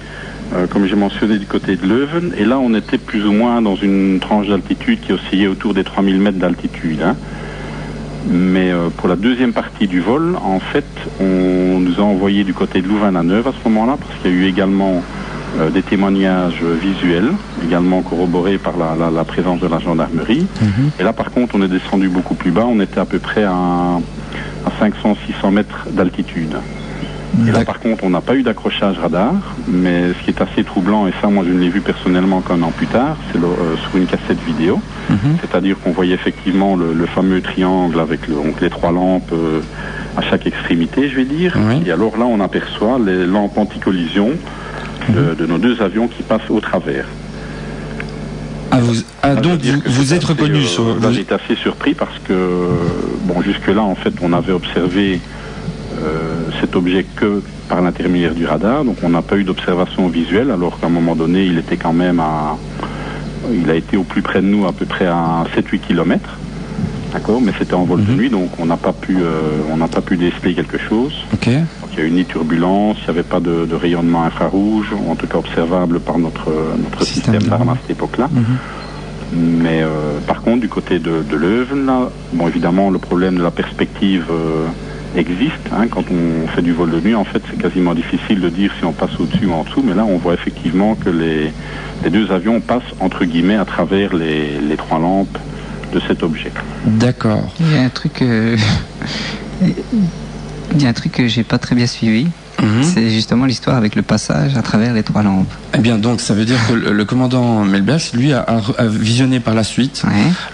comme j'ai mentionné du côté de Leuven, et là on était plus ou moins dans une tranche d'altitude qui oscillait autour des 3000 mètres d'altitude, hein. Mais pour la deuxième partie du vol, en fait, on nous a envoyé du côté de Louvain-la-Neuve à ce moment-là, parce qu'il y a eu également des témoignages visuels, également corroborés par la présence de la gendarmerie. Et là par contre on est descendu beaucoup plus bas, on était à peu près à 500-600 mètres d'altitude. Et là par contre on n'a pas eu d'accrochage radar, mais ce qui est assez troublant, et ça moi je ne l'ai vu personnellement qu'un an plus tard, c'est sur une cassette vidéo, c'est-à-dire qu'on voyait effectivement le fameux triangle avec les 3 lampes à chaque extrémité, je vais dire, et alors là on aperçoit les lampes anti-collision de nos 2 avions qui passent au travers. Donc vous êtes reconnu sur... Là j'étais assez surpris parce que bon, jusque-là en fait on avait observé cet objet que par l'intermédiaire du radar, donc on n'a pas eu d'observation visuelle, alors qu'à un moment donné il était quand même il a été au plus près de nous à peu près à 7-8 km, d'accord, mais c'était en vol de nuit, donc on n'a pas pu déceler quelque chose. Donc il y a eu ni turbulence, il n'y avait pas de rayonnement infrarouge, en tout cas observable par notre système d'armes à cette époque-là. Mais par contre du côté de Leuven, là, bon évidemment le problème de la perspective existe, hein, quand on fait du vol de nuit, en fait c'est quasiment difficile de dire si on passe au-dessus ou en dessous, mais là on voit effectivement que les 2 avions passent entre guillemets à travers les 3 lampes de cet objet. D'accord. Il y a un truc que j'ai pas très bien suivi. C'est justement l'histoire avec le passage à travers les 3 lampes. Eh bien, donc, ça veut dire que le commandant Melberg, lui, a visionné par la suite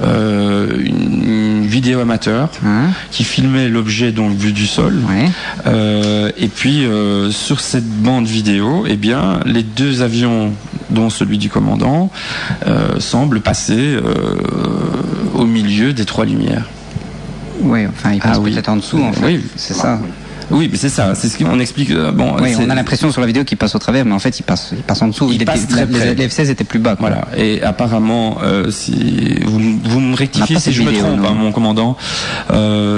une vidéo amateur qui filmait l'objet donc vu du sol. Et puis, sur cette bande vidéo, eh bien, les 2 avions, dont celui du commandant, semblent passer au milieu des 3 lumières. Oui, enfin, ils passent peut-être en dessous, en fait. Oui, c'est ça. Oui, mais c'est ça, c'est ce qu'on explique. Oui, on a l'impression sur la vidéo qu'il passe au travers, mais en fait il passe en dessous. Il passe très près. Les F16 étaient plus bas. Quoi. Voilà. Et apparemment, si vous me rectifiez si je me trompe, mon commandant,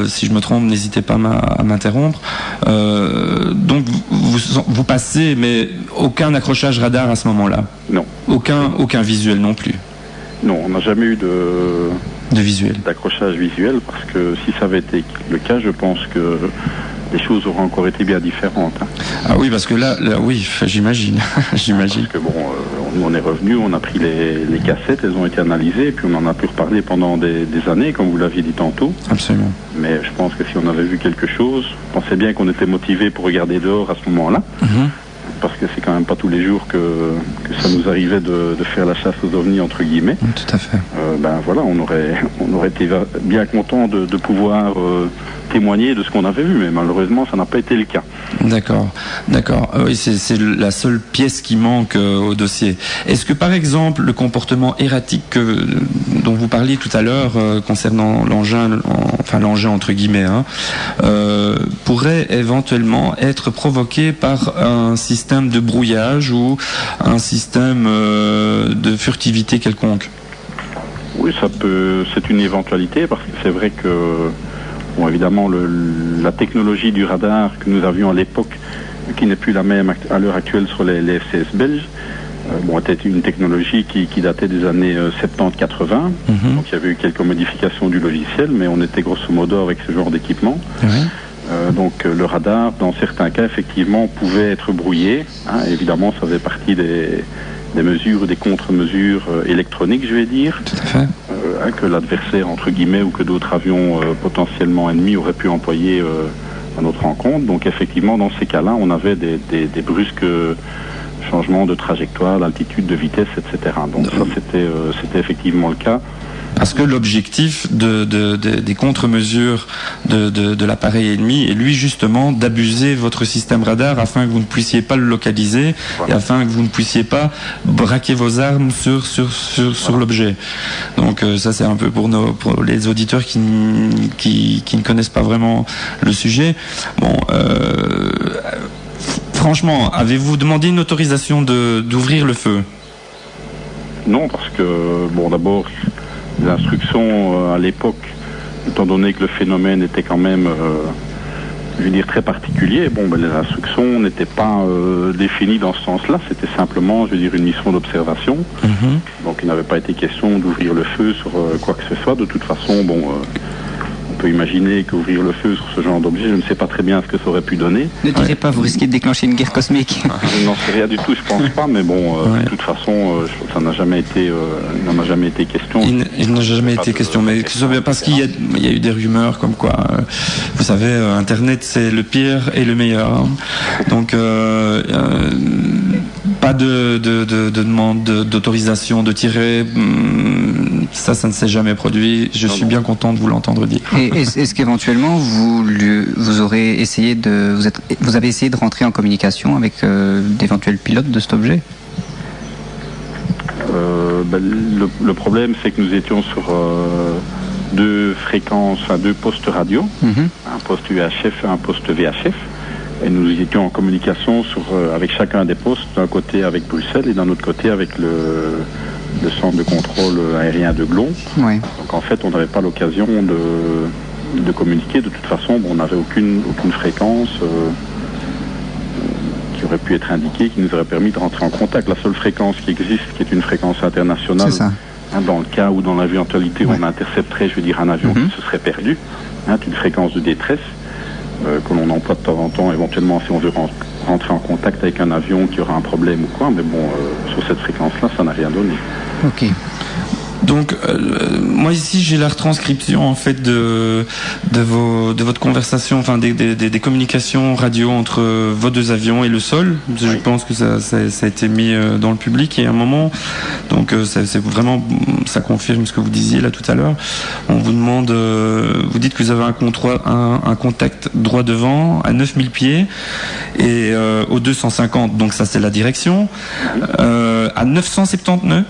si je me trompe, n'hésitez pas à m'interrompre. Donc vous passez, mais aucun accrochage radar à ce moment-là. Non. Aucun visuel non plus. Non, on n'a jamais eu de visuel, d'accrochage visuel, parce que si ça avait été le cas, je pense que les choses auraient encore été bien différentes. Hein. Ah oui, parce que là oui, j'imagine. J'imagine. Parce que on est revenu, on a pris les cassettes, elles ont été analysées, et puis on en a pu reparler pendant des années, comme vous l'aviez dit tantôt. Absolument. Mais je pense que si on avait vu quelque chose, je pensais bien qu'on était motivé pour regarder dehors à ce moment-là. Parce que c'est quand même pas tous les jours que ça nous arrivait de faire la chasse aux ovnis, entre guillemets. Tout à fait. Voilà, on aurait été bien content de pouvoir témoigner de ce qu'on avait vu, mais malheureusement ça n'a pas été le cas. D'accord. Oui, c'est la seule pièce qui manque au dossier. Est-ce que par exemple le comportement erratique dont vous parliez tout à l'heure concernant l'engin entre guillemets, pourrait éventuellement être provoqué par un système de brouillage ou un système de furtivité quelconque? Oui, c'est une éventualité, parce que c'est vrai que évidemment, la technologie du radar que nous avions à l'époque, qui n'est plus la même à l'heure actuelle sur les F16 belges, était une technologie qui datait des années 70-80. Donc il y avait eu quelques modifications du logiciel, mais on était grosso modo avec ce genre d'équipement. Donc le radar, dans certains cas, effectivement, pouvait être brouillé. Évidemment, ça faisait partie des mesures, des contre-mesures électroniques, je vais dire. Tout à fait. Que l'adversaire, entre guillemets, ou que d'autres avions potentiellement ennemis auraient pu employer à notre rencontre. Donc effectivement, dans ces cas-là, on avait des brusques changements de trajectoire, d'altitude, de vitesse, etc. Donc ça, c'était effectivement le cas. Parce que l'objectif des contre-mesures de l'appareil ennemi est lui justement d'abuser votre système radar afin que vous ne puissiez pas le localiser, et afin que vous ne puissiez pas braquer vos armes sur l'objet. Donc ça c'est un peu pour les auditeurs qui ne connaissent pas vraiment le sujet. Franchement, avez-vous demandé une autorisation d'ouvrir le feu? Non, parce que d'abord, les instructions à l'époque, étant donné que le phénomène était quand même, très particulier, les instructions n'étaient pas définies dans ce sens-là, c'était simplement, une mission d'observation. Donc il n'avait pas été question d'ouvrir le feu sur quoi que ce soit. De toute façon, on peut imaginer qu'ouvrir le feu sur ce genre d'objet, je ne sais pas très bien ce que ça aurait pu donner. Ne direz pas, vous risquez de déclencher une guerre cosmique. Je n'en sais rien du tout, je pense pas, mais de toute façon, ça n'a jamais été, question. Il n'a jamais été question, mais que ce soit bien parce qu'il y a eu des rumeurs comme quoi, vous savez, Internet c'est le pire et le meilleur. Donc, pas de demande d'autorisation de tirer. Ça ne s'est jamais produit. Je suis bien content de vous l'entendre dire. Et est-ce qu'éventuellement vous aurez essayé vous avez essayé de rentrer en communication avec d'éventuels pilotes de cet objet? Le problème, c'est que nous étions sur deux postes radio, un poste UHF et un poste VHF. Et nous étions en communication avec chacun des postes, d'un côté avec Bruxelles et d'un autre côté avec le centre de contrôle aérien de Glon. Oui. Donc en fait, on n'avait pas l'occasion de communiquer. De toute façon, on n'avait aucune fréquence qui aurait pu être indiquée, qui nous aurait permis de rentrer en contact. La seule fréquence qui existe, qui est une fréquence internationale, dans le cas où dans l'éventualité où on intercepterait, un avion qui se serait perdu, une fréquence de détresse que l'on emploie de temps en temps, éventuellement si on veut rentrer en contact avec un avion qui aura un problème ou quoi, mais sur cette fréquence-là, ça n'a rien donné. Ok. Donc, moi ici j'ai la retranscription en fait de votre conversation, enfin des communications radio entre vos deux avions et le sol. Je pense que ça a été mis dans le public et à un moment, donc c'est vraiment, ça confirme ce que vous disiez là tout à l'heure. On vous demande, vous dites que vous avez un contact droit devant à 9000 pieds et au 250, donc ça c'est la direction, à 970 nœuds.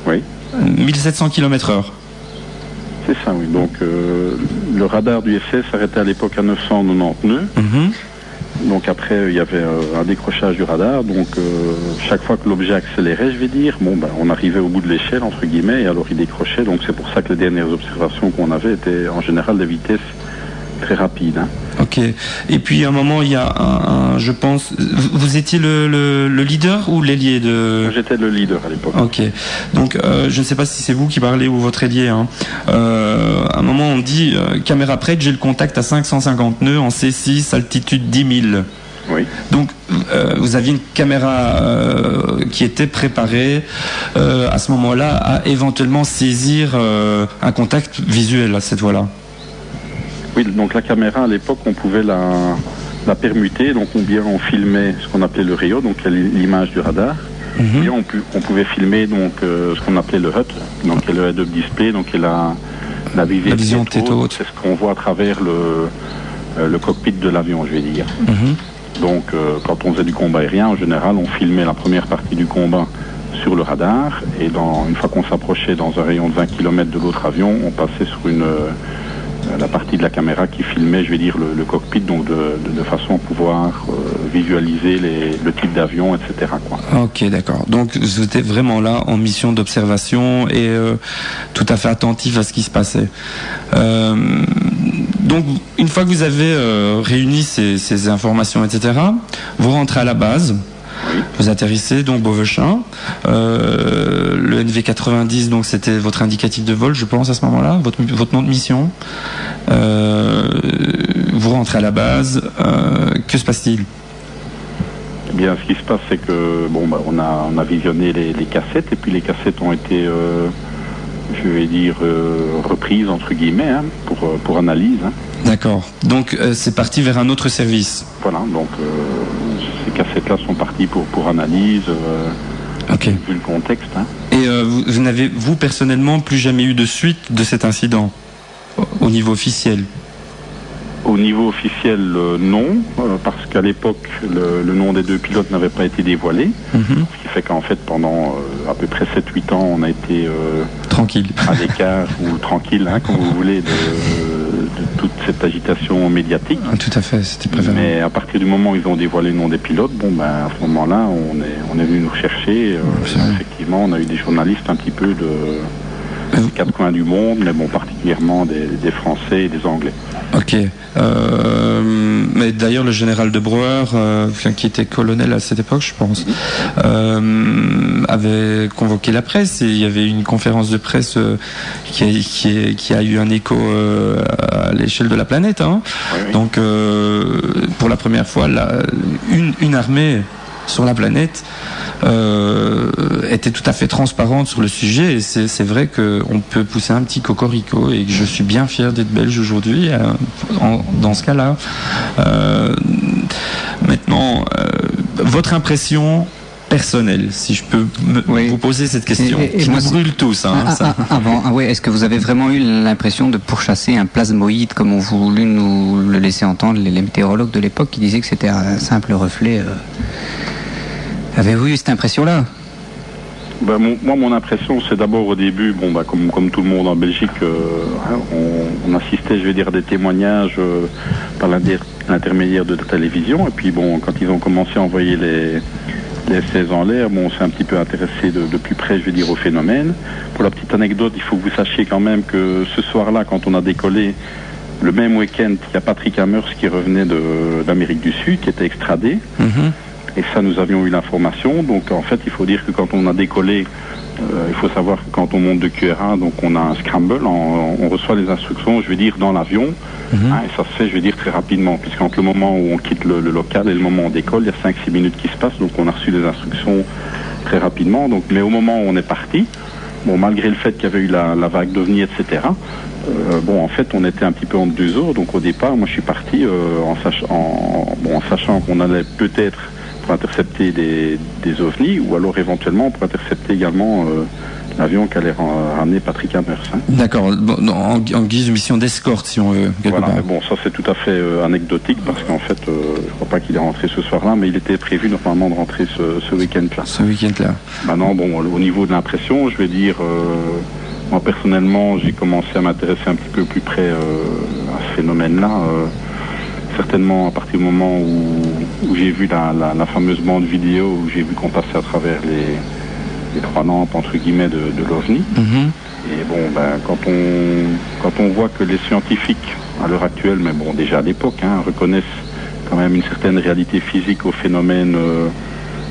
Oui. 1700 km/h. C'est ça, oui. Donc Le radar du FCS s'arrêtait à l'époque à 990 nœuds. Donc après, il y avait un décrochage du radar. Donc chaque fois que l'objet accélérait, je vais dire, on arrivait au bout de l'échelle, entre guillemets, et alors il décrochait. Donc c'est pour ça que les dernières observations qu'on avait étaient en général des vitesses très rapides. Ok. Et puis à un moment, il y a je pense, vous étiez le leader ou l'ailier de... J'étais le leader à l'époque. Ok. Donc je ne sais pas si c'est vous qui parlez ou votre ailier. À un moment, on dit caméra prête, j'ai le contact à 550 nœuds en C6, altitude 10 000. Oui. Donc vous aviez une caméra qui était préparée à ce moment-là à éventuellement saisir un contact visuel à cette voie-là. Oui, donc la caméra à l'époque on pouvait la permuter, donc ou bien on filmait ce qu'on appelait le rayon, donc l'image du radar, ou bien on pouvait filmer donc ce qu'on appelait le HUD, donc le head-up display, donc la vision tête haute, c'est ce qu'on voit à travers le cockpit de l'avion, je vais dire. Donc quand on faisait du combat aérien, en général on filmait la première partie du combat sur le radar, et une fois qu'on s'approchait dans un rayon de 20 km de l'autre avion, on passait sur la partie de la caméra qui filmait, je vais dire, le cockpit, donc de façon à pouvoir visualiser le type d'avion, etc. quoi. Ok, d'accord. Donc vous étiez vraiment là en mission d'observation et tout à fait attentif à ce qui se passait. Donc une fois que vous avez réuni ces informations, etc., vous rentrez à la base. Oui. Vous atterrissez donc Beauvechain. Le NV90, donc c'était votre indicatif de vol, je pense à ce moment-là, votre nom de mission. Vous rentrez à la base. Que se passe-t-il ? Eh bien, ce qui se passe, c'est que on a visionné les cassettes, et puis les cassettes ont été, je vais dire, reprises entre guillemets pour analyse. D'accord. Donc c'est parti vers un autre service. Voilà. Donc ces cassettes-là sont parties pour analyse. Ok. Vu le contexte. Et vous n'avez, vous personnellement, plus jamais eu de suite de cet incident au niveau officiel? Au niveau officiel, non, parce qu'à l'époque, le nom des deux pilotes n'avait pas été dévoilé. Ce qui fait qu'en fait, pendant à peu près 7-8 ans, on a été tranquille, à l'écart, ou tranquille, comme vous voulez, de toute cette agitation médiatique. Ah, tout à fait, c'était préférable. Mais à partir du moment où ils ont dévoilé le nom des pilotes, à ce moment-là, on est venu nous rechercher. Effectivement, on a eu des journalistes un petit peu de quatre coins du monde, mais particulièrement des Français et des Anglais. Ok. Mais d'ailleurs, le général de Brouwer, qui était colonel à cette époque, je pense, avait convoqué la presse, et il y avait une conférence de presse qui a eu un écho à l'échelle de la planète. Oui. Donc, pour la première fois, une armée sur la planète était tout à fait transparente sur le sujet, et c'est vrai qu'on peut pousser un petit cocorico, et que je suis bien fier d'être belge aujourd'hui dans ce cas-là. Maintenant, votre impression personnelle, si je peux vous poser cette question, qui nous brûle tous. Avant, est-ce que vous avez vraiment eu l'impression de pourchasser un plasmoïde, comme ont voulu nous le laisser entendre les météorologues de l'époque, qui disaient que c'était un simple reflet? Avez-vous eu cette impression-là? Moi, mon impression, c'est d'abord au début, comme tout le monde en Belgique, on assistait, je vais dire, à des témoignages par l'intermédiaire de la télévision. Et puis, quand ils ont commencé à envoyer les F-16 en l'air, on s'est un petit peu intéressé de plus près, je vais dire, au phénomène. Pour la petite anecdote, il faut que vous sachiez quand même que ce soir-là, quand on a décollé, le même week-end, il y a Patrick Hammers qui revenait d'Amérique du Sud, qui était extradé. Et ça, nous avions eu l'information. Donc, en fait, il faut dire que quand on a décollé, il faut savoir que quand on monte de QRA, donc on a un scramble, on reçoit les instructions, je vais dire, dans l'avion. Et ça se fait, je vais dire, très rapidement, puisqu'entre le moment où on quitte le local et le moment où on décolle, il y a 5-6 minutes qui se passent. Donc, on a reçu les instructions très rapidement. Donc, mais au moment où on est parti, malgré le fait qu'il y avait eu la vague d'OVNI, etc., en fait, on était un petit peu entre deux eaux. Donc, au départ, moi, je suis parti en sachant qu'on allait peut-être intercepter des ovnis, ou alors éventuellement pour intercepter également l'avion qu'allait ramener Patrick Hammers. D'accord, en guise de mission d'escorte, si on veut. Voilà, mais ça c'est tout à fait anecdotique, parce qu'en fait, je crois pas qu'il est rentré ce soir-là, mais il était prévu normalement de rentrer ce week-end-là. Ce week-end-là. Maintenant, au niveau de l'impression, je vais dire, Moi personnellement, j'ai commencé à m'intéresser un petit peu plus près à ce phénomène-là, certainement à partir du moment où j'ai vu la fameuse bande vidéo, où j'ai vu qu'on passait à travers les trois lampes entre guillemets de l'OVNI. Et bon, quand on voit que les scientifiques à l'heure actuelle, mais bon déjà à l'époque, reconnaissent quand même une certaine réalité physique aux phénomènes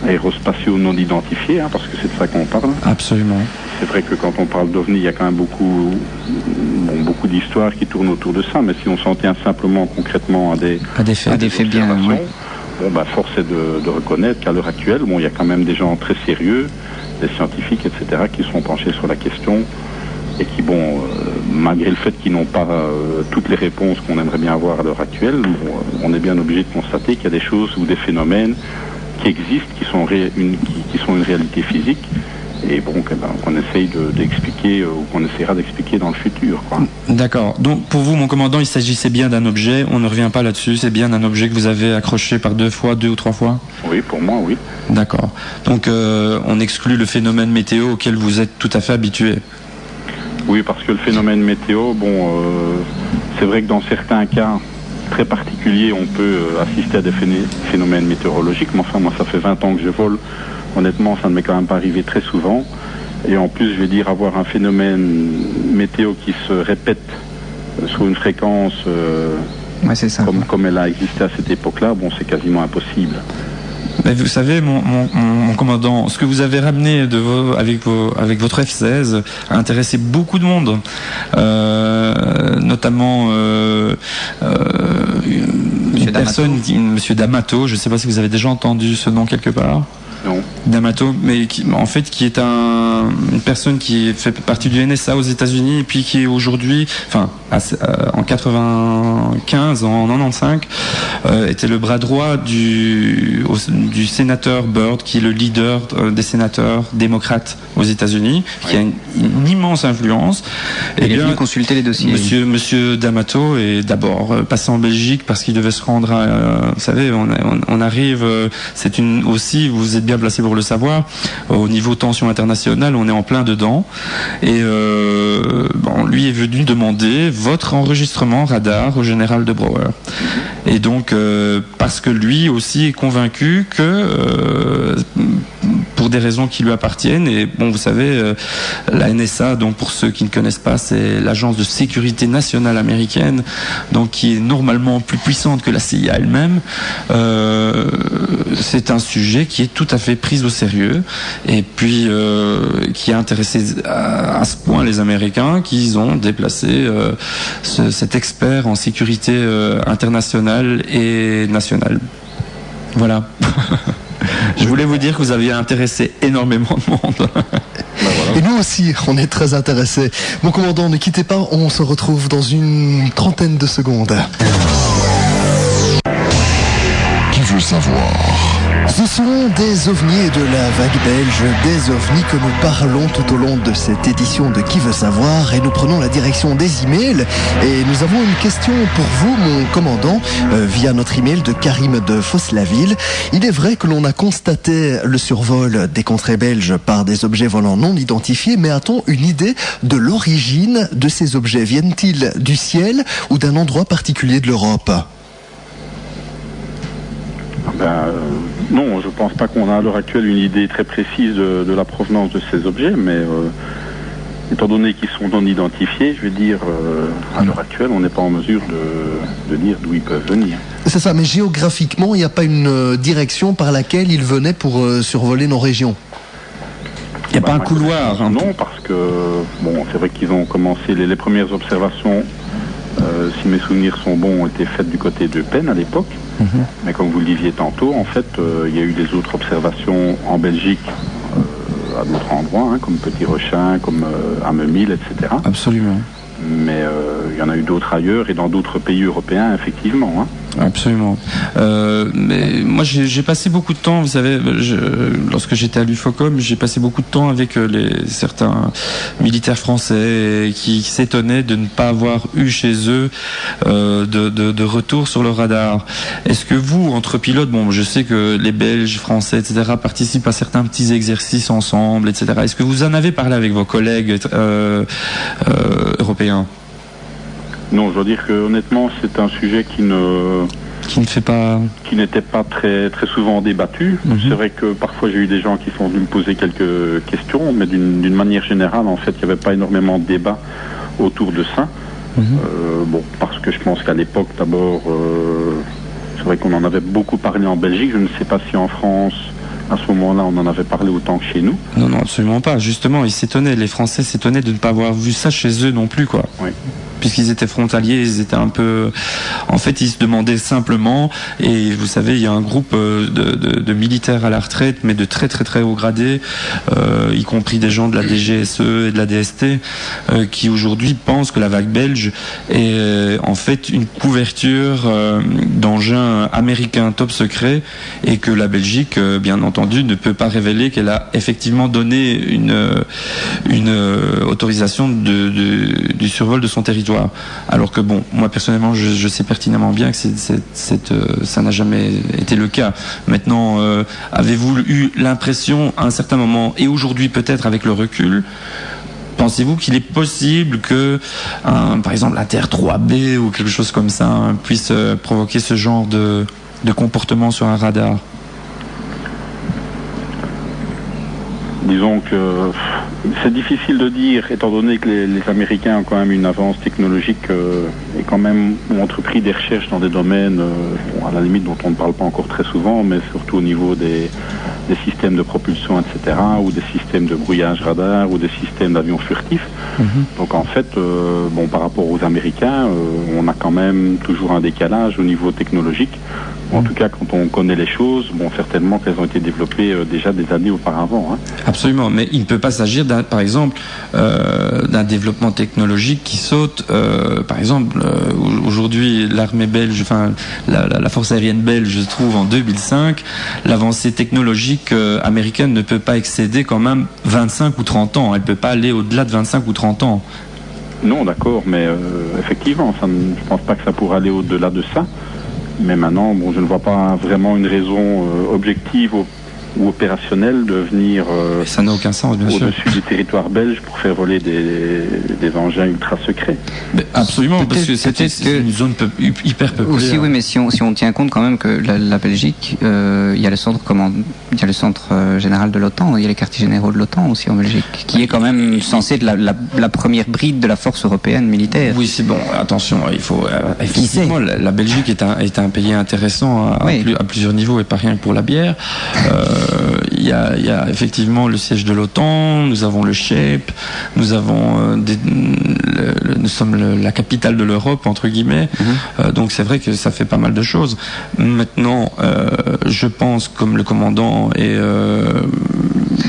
aérospatiaux non identifiés, parce que c'est de ça qu'on parle. Absolument. C'est vrai que quand on parle d'OVNI, il y a quand même beaucoup d'histoires qui tournent autour de ça, mais si on s'en tient simplement concrètement à des faits bien, oui. Force est de reconnaître qu'à l'heure actuelle, il y a quand même des gens très sérieux, des scientifiques, etc., qui sont penchés sur la question et qui, malgré le fait qu'ils n'ont pas toutes les réponses qu'on aimerait bien avoir à l'heure actuelle, on est bien obligé de constater qu'il y a des choses ou des phénomènes qui existent, qui sont une réalité physique, et qu'on essaye d'expliquer ou qu'on essaiera d'expliquer dans le futur, quoi. D'accord. Donc pour vous, mon commandant, il s'agissait bien d'un objet, on ne revient pas là-dessus, c'est bien d'un objet que vous avez accroché par deux ou trois fois? Oui, pour moi, oui. D'accord. Donc on exclut le phénomène météo auquel vous êtes tout à fait habitué? Oui, parce que le phénomène météo, c'est vrai que dans certains cas très particuliers, on peut assister à des phénomènes météorologiques, mais enfin, moi, ça fait 20 ans que je vole. Honnêtement, ça ne m'est quand même pas arrivé très souvent. Et en plus, je vais dire, avoir un phénomène météo qui se répète sur une fréquence c'est ça. Comme elle a existé à cette époque-là, c'est quasiment impossible. Mais vous savez, mon commandant, ce que vous avez ramené avec votre F-16 a intéressé beaucoup de monde, notamment une personne, Monsieur D'Amato. Je ne sais pas si vous avez déjà entendu ce nom quelque part. Non. D'Amato, mais qui est une personne qui fait partie du NSA aux États-Unis et puis qui est aujourd'hui, en 95, en 95, était le bras droit du sénateur Byrd, qui est le leader des sénateurs démocrates aux États-Unis, qui a une immense influence. Il est venu consulter les dossiers. Monsieur D'Amato est d'abord passé en Belgique parce qu'il devait se rendre vous savez, on arrive, aussi, vous êtes bien placé pour le savoir, au niveau tension internationale, on est en plein dedans, et lui est venu demander votre enregistrement radar au général de Brouwer. Et donc, parce que lui aussi est convaincu que, pour des raisons qui lui appartiennent, et vous savez, la NSA, donc pour ceux qui ne connaissent pas, c'est l'agence de sécurité nationale américaine, donc qui est normalement plus puissante que la CIA elle-même. C'est un sujet qui est tout à fait pris au sérieux, et puis qui a intéressé à ce point les Américains qu'ils ont déplacé cet expert en sécurité internationale et nationale. Voilà. Je voulais vous dire que vous aviez intéressé énormément de monde. Et nous aussi, on est très intéressés. Mon commandant, ne quittez pas, on se retrouve dans une trentaine de secondes. Qui veut savoir? Ce sont des ovnis et de la vague belge, des ovnis que nous parlons tout au long de cette édition de Qui veut savoir, et nous prenons la direction des emails, et nous avons une question pour vous, mon commandant, via notre email de Karim de Fosse-la-Ville. Il est vrai que l'on a constaté le survol des contrées belges par des objets volants non identifiés, mais a-t-on une idée de l'origine de ces objets? Viennent-ils du ciel ou d'un endroit particulier de l'Europe? Non, je pense pas qu'on a à l'heure actuelle une idée très précise de la provenance de ces objets, mais étant donné qu'ils sont non identifiés, je veux dire, à l'heure actuelle, on n'est pas en mesure de dire d'où ils peuvent venir. C'est ça, mais géographiquement, il n'y a pas une direction par laquelle ils venaient pour survoler nos régions? Il n'y a pas un couloir? Non, parce que, c'est vrai qu'ils ont commencé, les premières observations, si mes souvenirs sont bons, ont été faites du côté de Penn à l'époque. Mais comme vous le disiez tantôt, en fait, il y a eu des autres observations en Belgique, à d'autres endroits, comme Petit Rechin, comme Amemil, etc. Absolument. Mais il y en a eu d'autres ailleurs et dans d'autres pays européens, effectivement. Absolument. Mais moi, j'ai passé beaucoup de temps, vous savez, lorsque j'étais à l'UFOCOM, j'ai passé beaucoup de temps avec certains militaires français qui s'étonnaient de ne pas avoir eu chez eux de retour sur le radar. Est-ce que vous, entre pilotes, bon, je sais que les Belges, Français, etc., participent à certains petits exercices ensemble, etc. Est-ce que vous en avez parlé avec vos collègues européens ? Non, je dois dire que honnêtement, c'est un sujet qui n'était pas très très souvent débattu. C'est vrai que parfois j'ai eu des gens qui sont venus me poser quelques questions, mais d'une manière générale, en fait, il n'y avait pas énormément de débat autour de ça. Bon, parce que je pense qu'à l'époque, d'abord, c'est vrai qu'on en avait beaucoup parlé en Belgique. Je ne sais pas si en France, à ce moment-là, on en avait parlé autant que chez nous. Non, absolument pas. Justement, les Français s'étonnaient de ne pas avoir vu ça chez eux non plus, quoi. Oui. Puisqu'ils étaient frontaliers, ils étaient un peu... En fait, ils se demandaient simplement, et vous savez, il y a un groupe de militaires à la retraite, mais de très très très haut gradés, y compris des gens de la DGSE et de la DST, qui aujourd'hui pensent que la vague belge est en fait une couverture d'engins américains top secret, et que la Belgique, bien entendu, ne peut pas révéler qu'elle a effectivement donné une autorisation du survol de son territoire. Alors que bon, moi personnellement, je sais pertinemment bien que ça n'a jamais été le cas. Maintenant, avez-vous eu l'impression à un certain moment, et aujourd'hui peut-être avec le recul, pensez-vous qu'il est possible que, par exemple, la Terre 3B ou quelque chose comme ça puisse provoquer ce genre de comportement sur un radar ? Disons que c'est difficile de dire, étant donné que les Américains ont quand même une avance technologique et quand même ont entrepris des recherches dans des domaines, à la limite dont on ne parle pas encore très souvent, mais surtout au niveau des systèmes de propulsion, etc., ou des systèmes de brouillage radar, ou des systèmes d'avions furtifs. Donc en fait, bon, par rapport aux Américains, on a quand même toujours un décalage au niveau technologique. En tout cas, quand on connaît les choses, bon, certainement qu'elles ont été développées déjà des années auparavant. Hein. Absolument, mais il ne peut pas s'agir, par exemple, d'un développement technologique qui saute. Par exemple, aujourd'hui, l'armée belge, enfin, la force aérienne belge, je trouve, en 2005, l'avancée technologique américaine ne peut pas excéder quand même 25 ou 30 ans. Elle ne peut pas aller au-delà de 25 ou 30 ans. Non, d'accord, mais effectivement, je ne pense pas que ça pourra aller au-delà de ça. Mais maintenant, bon, je ne vois pas vraiment une raison objective ou opérationnelle de venir ça n'a aucun sens, bien sûr, au-dessus du territoire belge pour faire voler des engins ultra secrets. Mais absolument, parce que c'était une zone hyper peuplée. Aussi, oui, mais si on tient compte quand même que la Belgique, il y a le centre général de l'OTAN, il y a les quartiers généraux de l'OTAN aussi en Belgique, qui est quand même censé être la première bride de la force européenne militaire. Oui, c'est bon. Attention, il faut effectivement, la Belgique est un pays intéressant à plusieurs niveaux et pas rien que pour la bière. Il y a effectivement le siège de l'OTAN, nous avons le SHAPE, nous avons nous sommes la capitale de l'Europe, entre guillemets. Donc c'est vrai que ça fait pas mal de choses. Maintenant, je pense, comme le commandant, et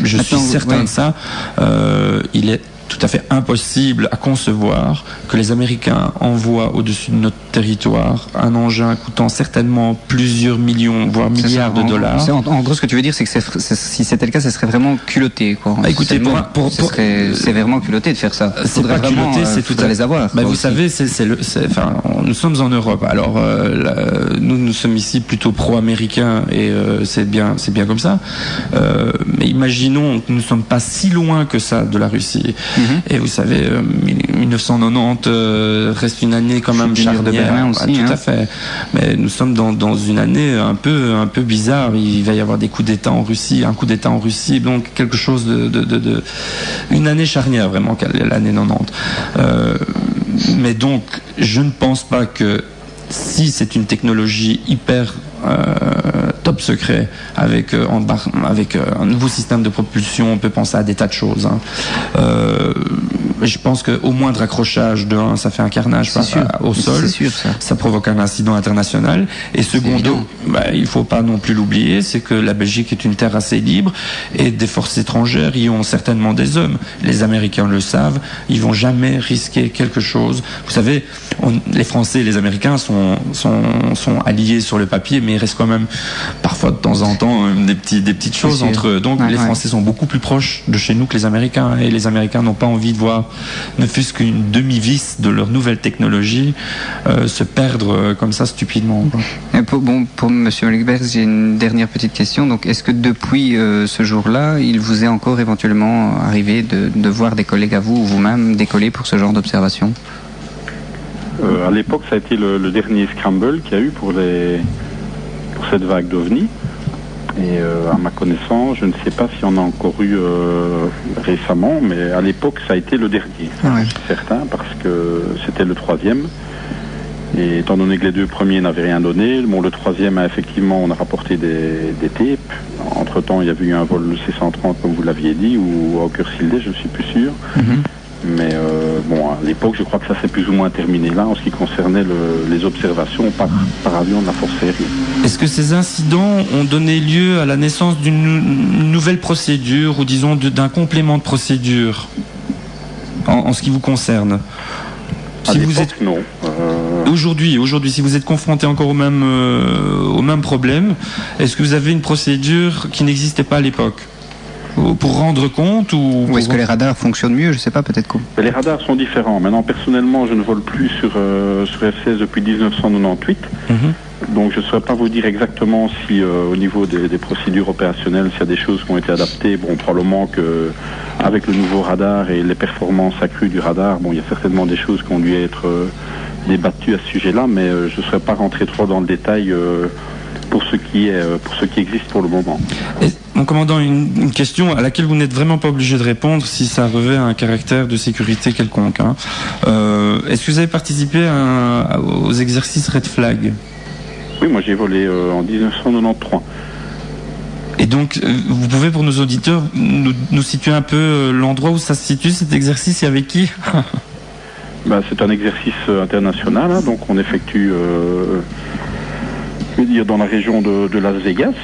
je suis certain de ça, il est tout à fait impossible à concevoir que les Américains envoient au-dessus de notre territoire un engin coûtant certainement plusieurs millions, voire milliards de dollars. En gros, ce que tu veux dire, c'est que si c'était le cas, ce serait vraiment culotté, quoi. Écoutez, c'est vraiment culotté de faire ça. C'est pas culotté, c'est tout à les avoir. Vous savez, nous sommes en Europe. Alors, nous sommes ici plutôt pro-américains et c'est bien comme ça. Mais imaginons que nous ne sommes pas si loin que ça de la Russie. Et vous savez, 1990 reste une année quand même charnière. De Berlin aussi, tout à fait. Mais nous sommes dans une année un peu bizarre. Il va y avoir des coups d'État en Russie, un coup d'État en Russie, donc quelque chose de une année charnière vraiment, l'année 90. Mais donc, je ne pense pas que si c'est une technologie hyper top secret avec un nouveau système de propulsion, on peut penser à des tas de choses. je pense qu'au moindre accrochage ça fait un carnage au sol. C'est sûr, ça provoque un incident international. Et secondo, il faut pas non plus l'oublier, c'est que la Belgique est une terre assez libre et des forces étrangères y ont certainement des hommes. Les Américains le savent, ils vont jamais risquer quelque chose. Vous savez, les Français et les Américains sont alliés sur le papier, mais il reste quand même parfois de temps en temps des petites choses entre eux. Donc les Français sont beaucoup plus proches de chez nous que les Américains, et les Américains n'ont pas envie de voir ne fût-ce qu'une demi-vis de leur nouvelle technologie se perdre comme ça stupidement. Et pour Monsieur Oligbert, j'ai une dernière petite question. Donc, est-ce que depuis ce jour-là, il vous est encore éventuellement arrivé de voir des collègues à vous ou vous-même décoller pour ce genre d'observation? À l'époque, ça a été le dernier scramble qu'il y a eu pour cette vague d'OVNI. Et à ma connaissance, je ne sais pas s'il y en a encore eu récemment, mais à l'époque, ça a été le dernier. C'est certain, parce que c'était le troisième. Et étant donné que les deux premiers n'avaient rien donné, le troisième, effectivement, on a rapporté des tapes. Entre-temps, il y avait eu un vol C-130, comme vous l'aviez dit, ou Hawker-Siddeley, je ne suis plus sûr. Mais à l'époque, je crois que ça s'est plus ou moins terminé là en ce qui concernait les observations par avion de la force aérienne. Est-ce que ces incidents ont donné lieu à la naissance d'une nouvelle procédure, ou disons d'un complément de procédure en ce qui vous concerne? Si vous êtes non. Aujourd'hui, si vous êtes confronté encore au même problème, est-ce que vous avez une procédure qui n'existait pas à l'époque pour rendre compte, ou est-ce que les radars fonctionnent mieux? Je ne sais pas, peut-être quoi. Les radars sont différents. Maintenant, personnellement, je ne vole plus sur F-16 depuis 1998. Donc je ne saurais pas vous dire exactement si au niveau des procédures opérationnelles, s'il y a des choses qui ont été adaptées. Probablement que avec le nouveau radar et les performances accrues du radar, il y a certainement des choses qui ont dû être débattues à ce sujet-là, mais je ne saurais pas rentrer trop dans le détail pour ce qui existe pour le moment. Et, mon commandant, une question à laquelle vous n'êtes vraiment pas obligé de répondre si ça revêt un caractère de sécurité quelconque. Est-ce que vous avez participé aux exercices Red Flag? Oui, moi j'ai volé en 1993. Et donc, vous pouvez pour nos auditeurs nous situer un peu l'endroit où ça se situe, cet exercice, et avec qui? C'est un exercice international, donc on effectue dans la région de Las Vegas.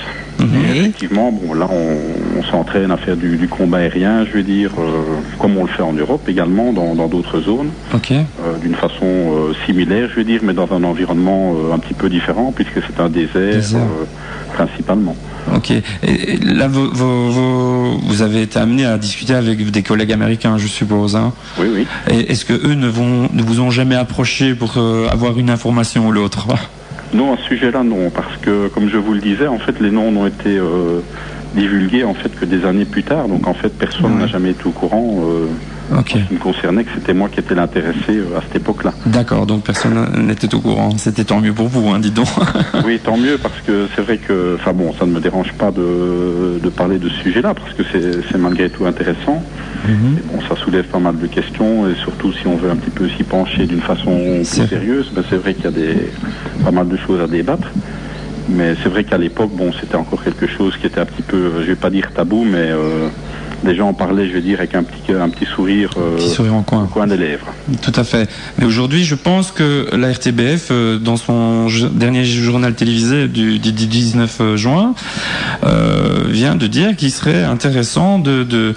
Et effectivement, là on s'entraîne à faire du combat aérien, comme on le fait en Europe également, dans d'autres zones, d'une façon similaire, mais dans un environnement un petit peu différent, puisque c'est un désert. Principalement. Ok. Et là, vous avez été amené à discuter avec des collègues américains, je suppose. Oui. Et est-ce que eux ne vous ont jamais approché pour avoir une information ou l'autre? Non, à ce sujet-là, non, parce que, comme je vous le disais, en fait, les noms n'ont été divulgués que des années plus tard. Donc, en fait, personne n'a jamais été au courant. Ce qui me concernait, que c'était moi qui étais l'intéressé à cette époque-là. D'accord, donc personne n'était au courant. C'était tant mieux pour vous, dis donc. Oui, tant mieux, parce que c'est vrai que, ça ne me dérange pas de parler de ce sujet-là, parce que c'est malgré tout intéressant. Et ça soulève pas mal de questions, et surtout si on veut un petit peu s'y pencher d'une façon plus sérieuse, c'est vrai qu'il y a pas mal de choses à débattre. Mais c'est vrai qu'à l'époque, c'était encore quelque chose qui était un petit peu, je vais pas dire tabou, mais les gens en parlaient, avec un petit sourire, en coin des lèvres. Tout à fait. Mais aujourd'hui, je pense que la RTBF, dans son dernier journal télévisé du 19 juin, vient de dire qu'il serait intéressant de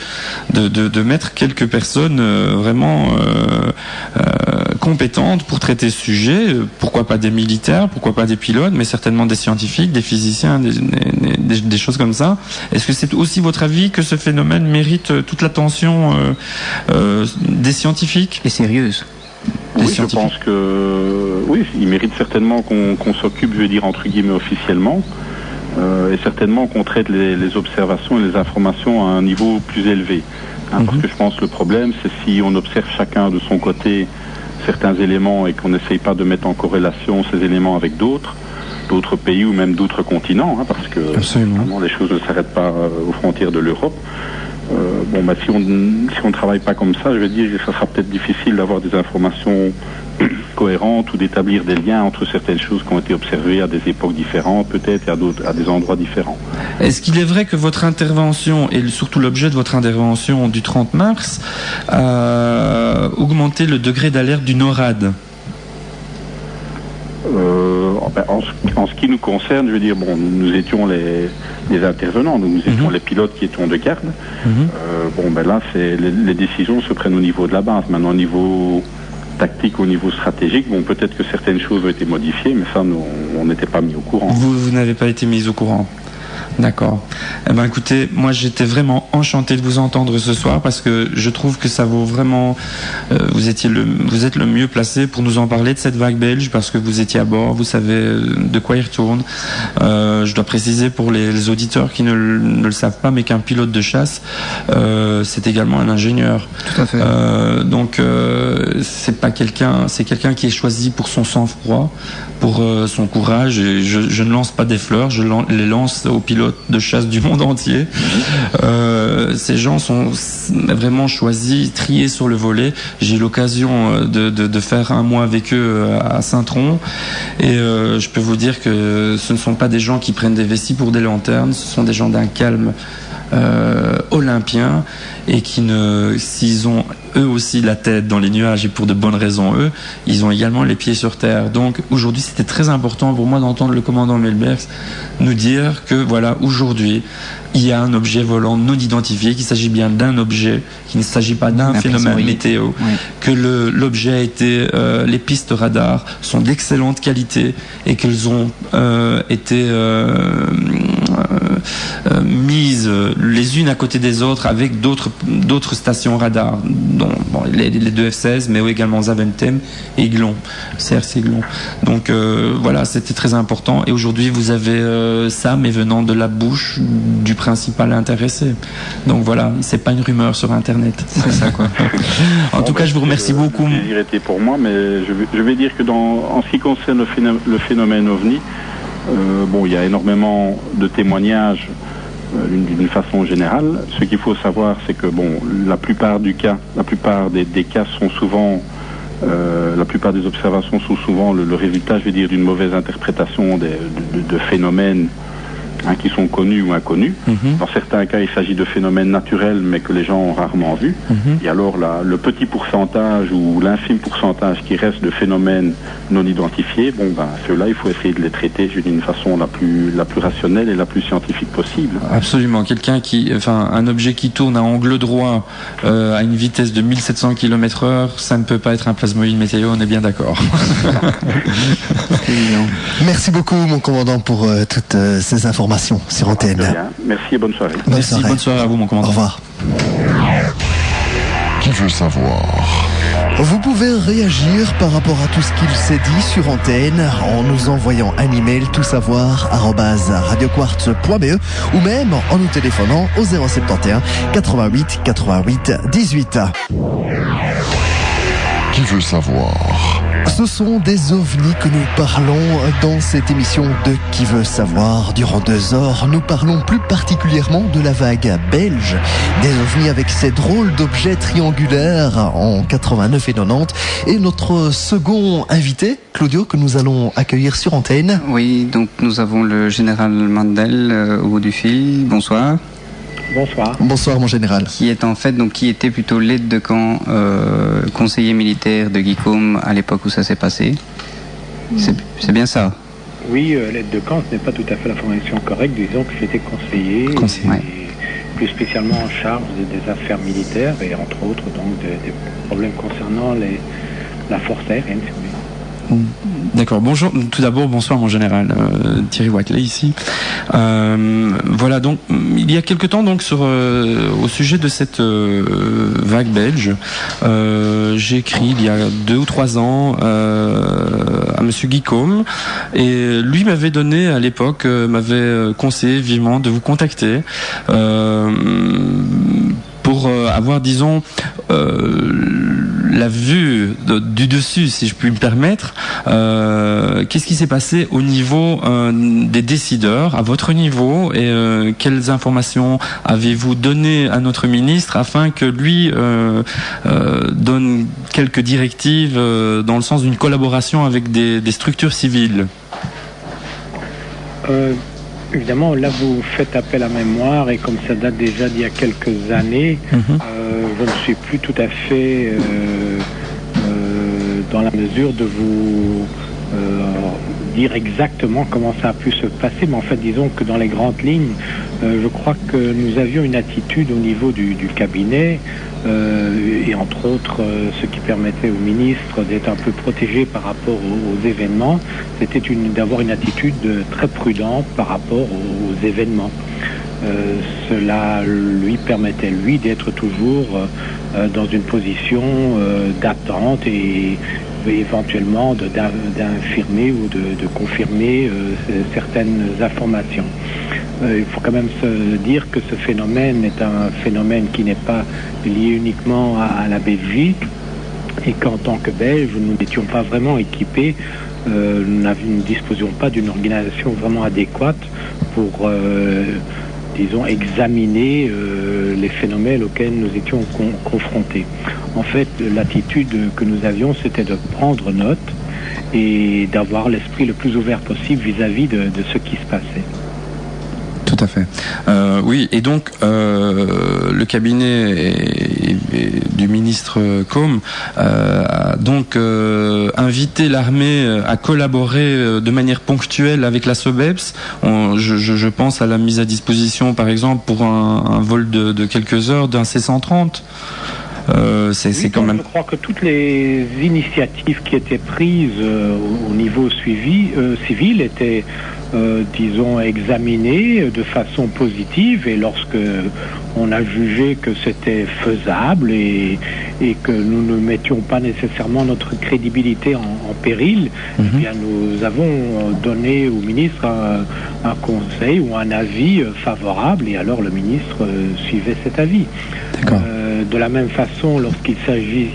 mettre quelques personnes vraiment compétentes pour traiter ce sujet. Pourquoi pas des militaires, pourquoi pas des pilotes, mais certainement des scientifiques, des physiciens, des choses comme ça. Est-ce que c'est aussi votre avis que ce phénomène mérite toute l'attention des scientifiques? Et sérieuse. Oui, je pense que il mérite certainement qu'on s'occupe, entre guillemets, officiellement, et certainement qu'on traite les observations et les informations à un niveau plus élevé. Parce que je pense que le problème, c'est si on observe chacun de son côté certains éléments et qu'on n'essaye pas de mettre en corrélation ces éléments avec d'autres pays ou même d'autres continents, parce que vraiment, les choses ne s'arrêtent pas aux frontières de l'Europe. Si on ne travaille pas comme ça, ça sera peut-être difficile d'avoir des informations cohérente ou d'établir des liens entre certaines choses qui ont été observées à des époques différentes, peut-être à des endroits différents. Est-ce qu'il est vrai que votre intervention, et surtout l'objet de votre intervention du 30 mars, a augmenté le degré d'alerte du NORAD ? En ce qui nous concerne, je veux dire, bon, nous étions les intervenants, nous étions les pilotes qui étions de garde. Là, les décisions se prennent au niveau de la base. Maintenant, au niveau tactique, au niveau stratégique, peut-être que certaines choses ont été modifiées, mais ça, on n'était pas mis au courant. Vous n'avez pas été mis au courant. D'accord. Eh ben, écoutez, moi j'étais vraiment enchanté de vous entendre ce soir parce que je trouve que ça vaut vraiment. Vous êtes le mieux placé pour nous en parler de cette vague belge parce que vous étiez à bord, vous savez de quoi il retourne. Je dois préciser pour les auditeurs qui ne le savent pas, mais qu'un pilote de chasse, c'est également un ingénieur. Tout à fait. Donc c'est quelqu'un qui est choisi pour son sang-froid, pour son courage. Et je ne lance pas des fleurs, je les lance aux pilotes de chasse du monde entier. Ces gens sont vraiment choisis, triés sur le volet. J'ai eu l'occasion de faire un mois avec eux à Saint-Tron et je peux vous dire que ce ne sont pas des gens qui prennent des vessies pour des lanternes, ce sont des gens d'un calme olympien et s'ils ont eux aussi la tête dans les nuages et pour de bonnes raisons ils ont également les pieds sur terre. Donc aujourd'hui c'était très important pour moi d'entendre le commandant Melbergs nous dire que voilà, aujourd'hui il y a un objet volant non identifié, qu'il s'agit bien d'un objet, qu'il ne s'agit pas d'un phénomène météo, que l'objet a été, les pistes radar sont d'excellente qualité et qu'elles ont été mises les unes à côté des autres avec d'autres stations radar, dont les deux F-16, mais également Zaventem et Aiglon, CRC Aiglon. Donc voilà, c'était très important. Et aujourd'hui, vous avez ça, mais venant de la bouche du principal intéressé. Donc voilà, c'est pas une rumeur sur Internet. C'est ça, quoi. En tout cas, je vous remercie beaucoup. Le plaisir était pour moi, mais je vais dire que en ce qui concerne le phénomène OVNI, il y a énormément de témoignages d'une façon générale. Ce qu'il faut savoir, c'est que la plupart des cas sont souvent, la plupart des observations sont souvent le résultat, je veux dire, d'une mauvaise interprétation de phénomènes qui sont connus ou inconnus. Dans certains cas, il s'agit de phénomènes naturels, mais que les gens ont rarement vus. Et alors, le petit pourcentage ou l'infime pourcentage qui reste de phénomènes non identifiés, ceux-là, il faut essayer de les traiter d'une façon la plus rationnelle et la plus scientifique possible. Absolument. Un objet qui tourne à angle droit à une vitesse de 1700 km/h, ça ne peut pas être un plasmoïde météo, on est bien d'accord. Merci beaucoup, mon commandant, pour toutes ces informations sur antenne. Merci et bonne soirée. Bonne soirée à vous, mon commandant. Au revoir. Qui veut savoir? Vous pouvez réagir par rapport à tout ce qu'il s'est dit sur antenne en nous envoyant un email toutsavoir@radioquartz.be ou même en nous téléphonant au 071 88 88 18. Qui veut savoir? Ce sont des ovnis que nous parlons dans cette émission de Qui veut savoir. Durant 2 heures, nous parlons plus particulièrement de la vague belge, des ovnis avec ces drôles d'objets triangulaires en 89 et 90. Et notre second invité, Claudio, que nous allons accueillir sur antenne. Oui, donc nous avons le général Mandel au bout du fil. Bonsoir. Bonsoir. Bonsoir, mon général. Qui était plutôt l'aide de camp, conseiller militaire de Guillaume à l'époque où ça s'est passé. C'est bien ça? Oui, l'aide de camp, ce n'est pas tout à fait la formation correcte. Disons que j'étais conseiller, plus spécialement en charge des affaires militaires et entre autres donc des problèmes concernant la force aérienne, si vous voulez. D'accord, bonjour, tout d'abord bonsoir mon général, Thierry Watley ici. Voilà, donc il y a quelque temps donc au sujet de cette vague belge, j'ai écrit il y a 2 ou 3 ans à monsieur Guillaume et lui m'avait donné à l'époque, m'avait conseillé vivement de vous contacter pour avoir, disons, la vue du dessus, si je puis me permettre, qu'est-ce qui s'est passé au niveau des décideurs, à votre niveau, et quelles informations avez-vous donné à notre ministre afin que lui donne quelques directives dans le sens d'une collaboration avec des structures civiles? Évidemment, là vous faites appel à mémoire, et comme ça date déjà d'il y a quelques années, je ne suis plus tout à fait dans la mesure de vous dire exactement comment ça a pu se passer, mais en fait disons que dans les grandes lignes, je crois que nous avions une attitude au niveau du cabinet, et entre autres ce qui permettait au ministre d'être un peu protégé par rapport aux événements, c'était d'avoir une attitude très prudente par rapport aux événements. Cela lui permettait lui d'être toujours dans une position d'attente et éventuellement d'infirmer ou de confirmer certaines informations. Il faut quand même se dire que ce phénomène est un phénomène qui n'est pas lié uniquement à la Belgique, et qu'en tant que Belges, nous n'étions pas vraiment équipés, nous ne disposions pas d'une organisation vraiment adéquate pour disons, examiner les phénomènes auxquels nous étions confrontés. En fait, l'attitude que nous avions, c'était de prendre note et d'avoir l'esprit le plus ouvert possible vis-à-vis de ce qui se passait. Tout à fait. Oui, et donc le cabinet du ministre Côme a donc invité l'armée à collaborer de manière ponctuelle avec la SOBEPS. Je pense à la mise à disposition, par exemple, pour un vol de quelques heures d'un C-130. C'est quand même... Je crois que toutes les initiatives qui étaient prises au niveau civil étaient disons examinées de façon positive, et lorsque on a jugé que c'était faisable et que nous ne mettions pas nécessairement notre crédibilité en péril, eh bien nous avons donné au ministre un conseil ou un avis favorable, et alors le ministre suivait cet avis. De la même façon, lorsqu'il s'agit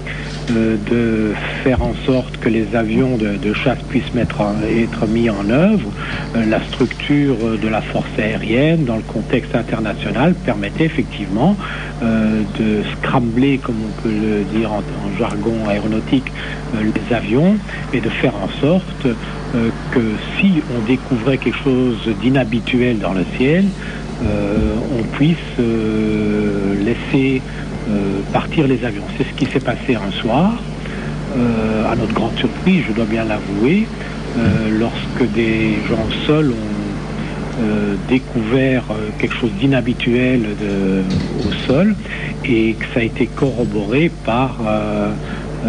de faire en sorte que les avions de chasse puissent être mis en œuvre, la structure de la force aérienne dans le contexte international permettait effectivement de scrambler, comme on peut le dire en jargon aéronautique, les avions, et de faire en sorte que si on découvrait quelque chose d'inhabituel dans le ciel, on puisse laisser partir les avions. C'est ce qui s'est passé un soir, à notre grande surprise, je dois bien l'avouer, lorsque des gens seuls ont découvert quelque chose d'inhabituel au sol, et que ça a été corroboré par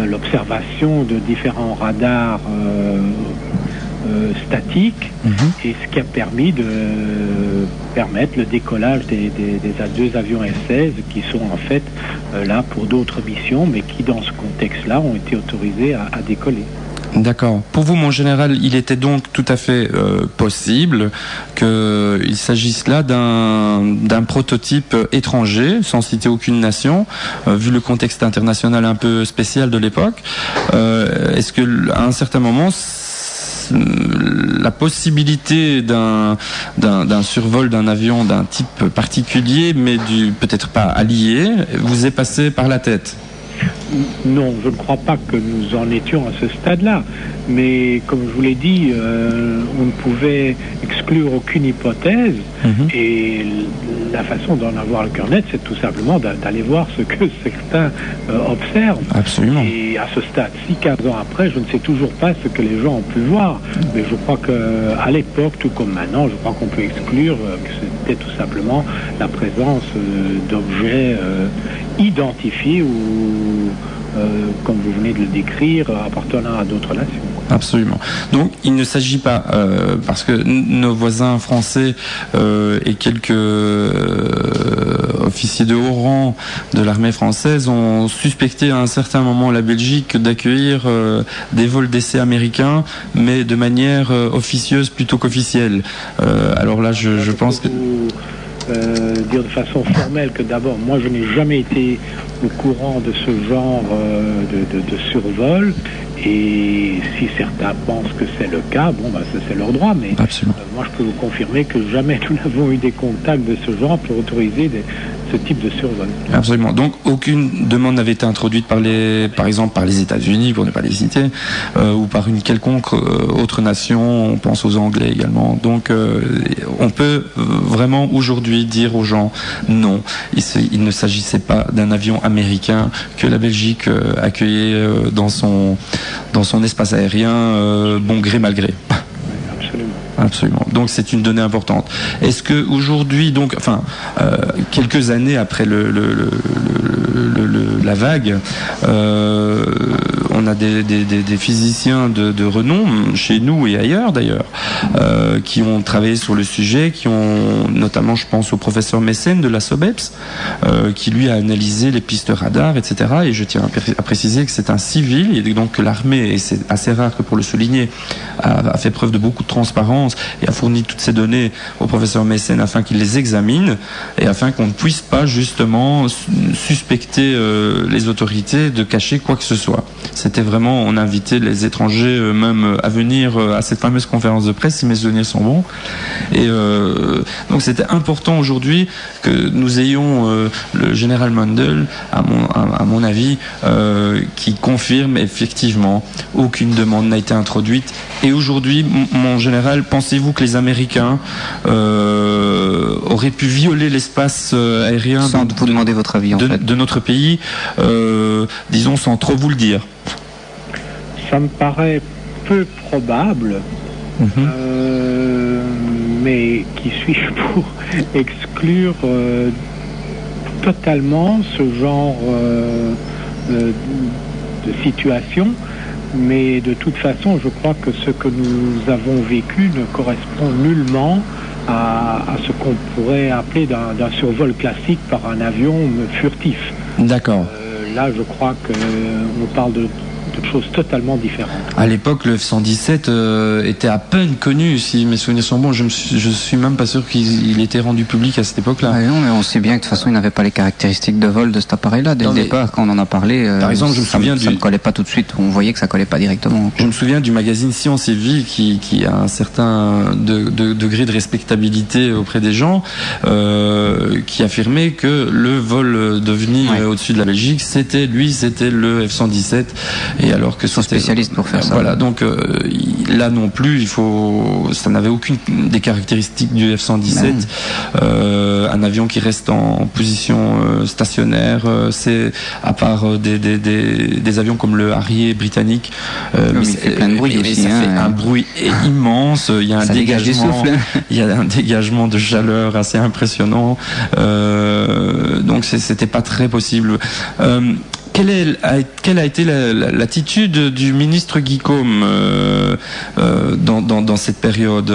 l'observation de différents radars statiques, et ce qui a permis de permettre le décollage des deux avions F-16 qui sont en fait là pour d'autres missions, mais qui dans ce contexte-là ont été autorisés à décoller. D'accord. Pour vous, mon général, il était donc tout à fait possible qu'il s'agisse là d'un prototype étranger, sans citer aucune nation, vu le contexte international un peu spécial de l'époque. Est-ce que à un certain moment, la possibilité d'un survol d'un avion d'un type particulier, mais peut-être pas allié, vous est passé par la tête? Non, je ne crois pas que nous en étions à ce stade-là. Mais comme je vous l'ai dit, on ne pouvait exclure aucune hypothèse. Et la façon d'en avoir le cœur net, c'est tout simplement d'aller voir ce que certains observent. Absolument. Et à ce stade-ci, 15 ans après, je ne sais toujours pas ce que les gens ont pu voir. Mais je crois qu'à l'époque, tout comme maintenant, je crois qu'on peut exclure que c'était tout simplement la présence d'objets identifiés ou, comme vous venez de le décrire, appartenant à d'autres nations. Absolument. Donc il ne s'agit pas, parce que nos voisins français et quelques officiers de haut rang de l'armée française ont suspecté à un certain moment la Belgique d'accueillir des vols d'essai américains, mais de manière officieuse plutôt qu'officielle. Alors là, je pense que... dire de façon formelle que d'abord, moi je n'ai jamais été au courant de ce genre de survol, et si certains pensent que c'est le cas, bon, bah, c'est leur droit, mais moi je peux vous confirmer que jamais nous n'avons eu des contacts de ce genre pour autoriser ce type de survol. Absolument. Donc aucune demande n'avait été introduite par exemple par les États-Unis, pour ne pas les citer, ou par une quelconque autre nation. On pense aux Anglais également. Donc on peut vraiment aujourd'hui dire aux gens non, il ne s'agissait pas d'un avion américain que la Belgique accueillait dans son espace aérien, bon gré mal gré. Absolument. Donc c'est une donnée importante. Est-ce que aujourd'hui, donc, quelques années après la vague, on a des physiciens de renom chez nous et ailleurs d'ailleurs, qui ont travaillé sur le sujet, qui ont notamment, je pense au professeur Messen de la SOBEPS, qui lui a analysé les pistes radar, etc. Et je tiens à préciser que c'est un civil, et donc que l'armée, et c'est assez rare que pour le souligner, a fait preuve de beaucoup de transparence et a fourni toutes ces données au professeur Messen afin qu'il les examine et afin qu'on ne puisse pas justement suspecter les autorités de cacher quoi que ce soit. C'était vraiment, on invitait les étrangers même à venir à cette fameuse conférence de presse, si mes souvenirs sont bons. Et donc c'était important aujourd'hui que nous ayons le général Mundell, à mon avis, qui confirme effectivement aucune demande n'a été introduite. Et aujourd'hui, mon général, pensez-vous que les Américains auraient pu violer l'espace aérien sans vous demander votre avis de notre pays, disons sans trop vous le dire? Ça me paraît peu probable, mais qui suis-je pour exclure totalement ce genre de situation? Mais de toute façon, je crois que ce que nous avons vécu ne correspond nullement à ce qu'on pourrait appeler d'un survol classique par un avion furtif. D'accord. Là, je crois qu'on parle de choses totalement différentes. À l'époque, le F-117 était à peine connu, si mes souvenirs sont bons. Je suis même pas sûr qu'il était rendu public à cette époque-là. Ah non, mais on sait bien que de toute façon, il n'avait pas les caractéristiques de vol de cet appareil-là. Dès le départ, quand on en a parlé, par exemple, ça ne collait pas tout de suite. On voyait que ça collait pas directement. Je me souviens du magazine Science et Vie qui a un certain degré de respectabilité auprès des gens, qui affirmait que le vol d'OVNI au-dessus de la Belgique, c'était le F-117. Et alors que c'est spécialiste pour faire ça. Voilà, donc là non plus, ça n'avait aucune des caractéristiques du F-117. Un avion qui reste en position stationnaire, c'est à part des avions comme le Harrier britannique, mais il fait plein de bruit aussi. Ça fait un bruit immense. Il y a un dégagement de chaleur assez impressionnant. Donc c'était pas très possible. Quelle a été l'attitude du ministre Guillaume dans cette période?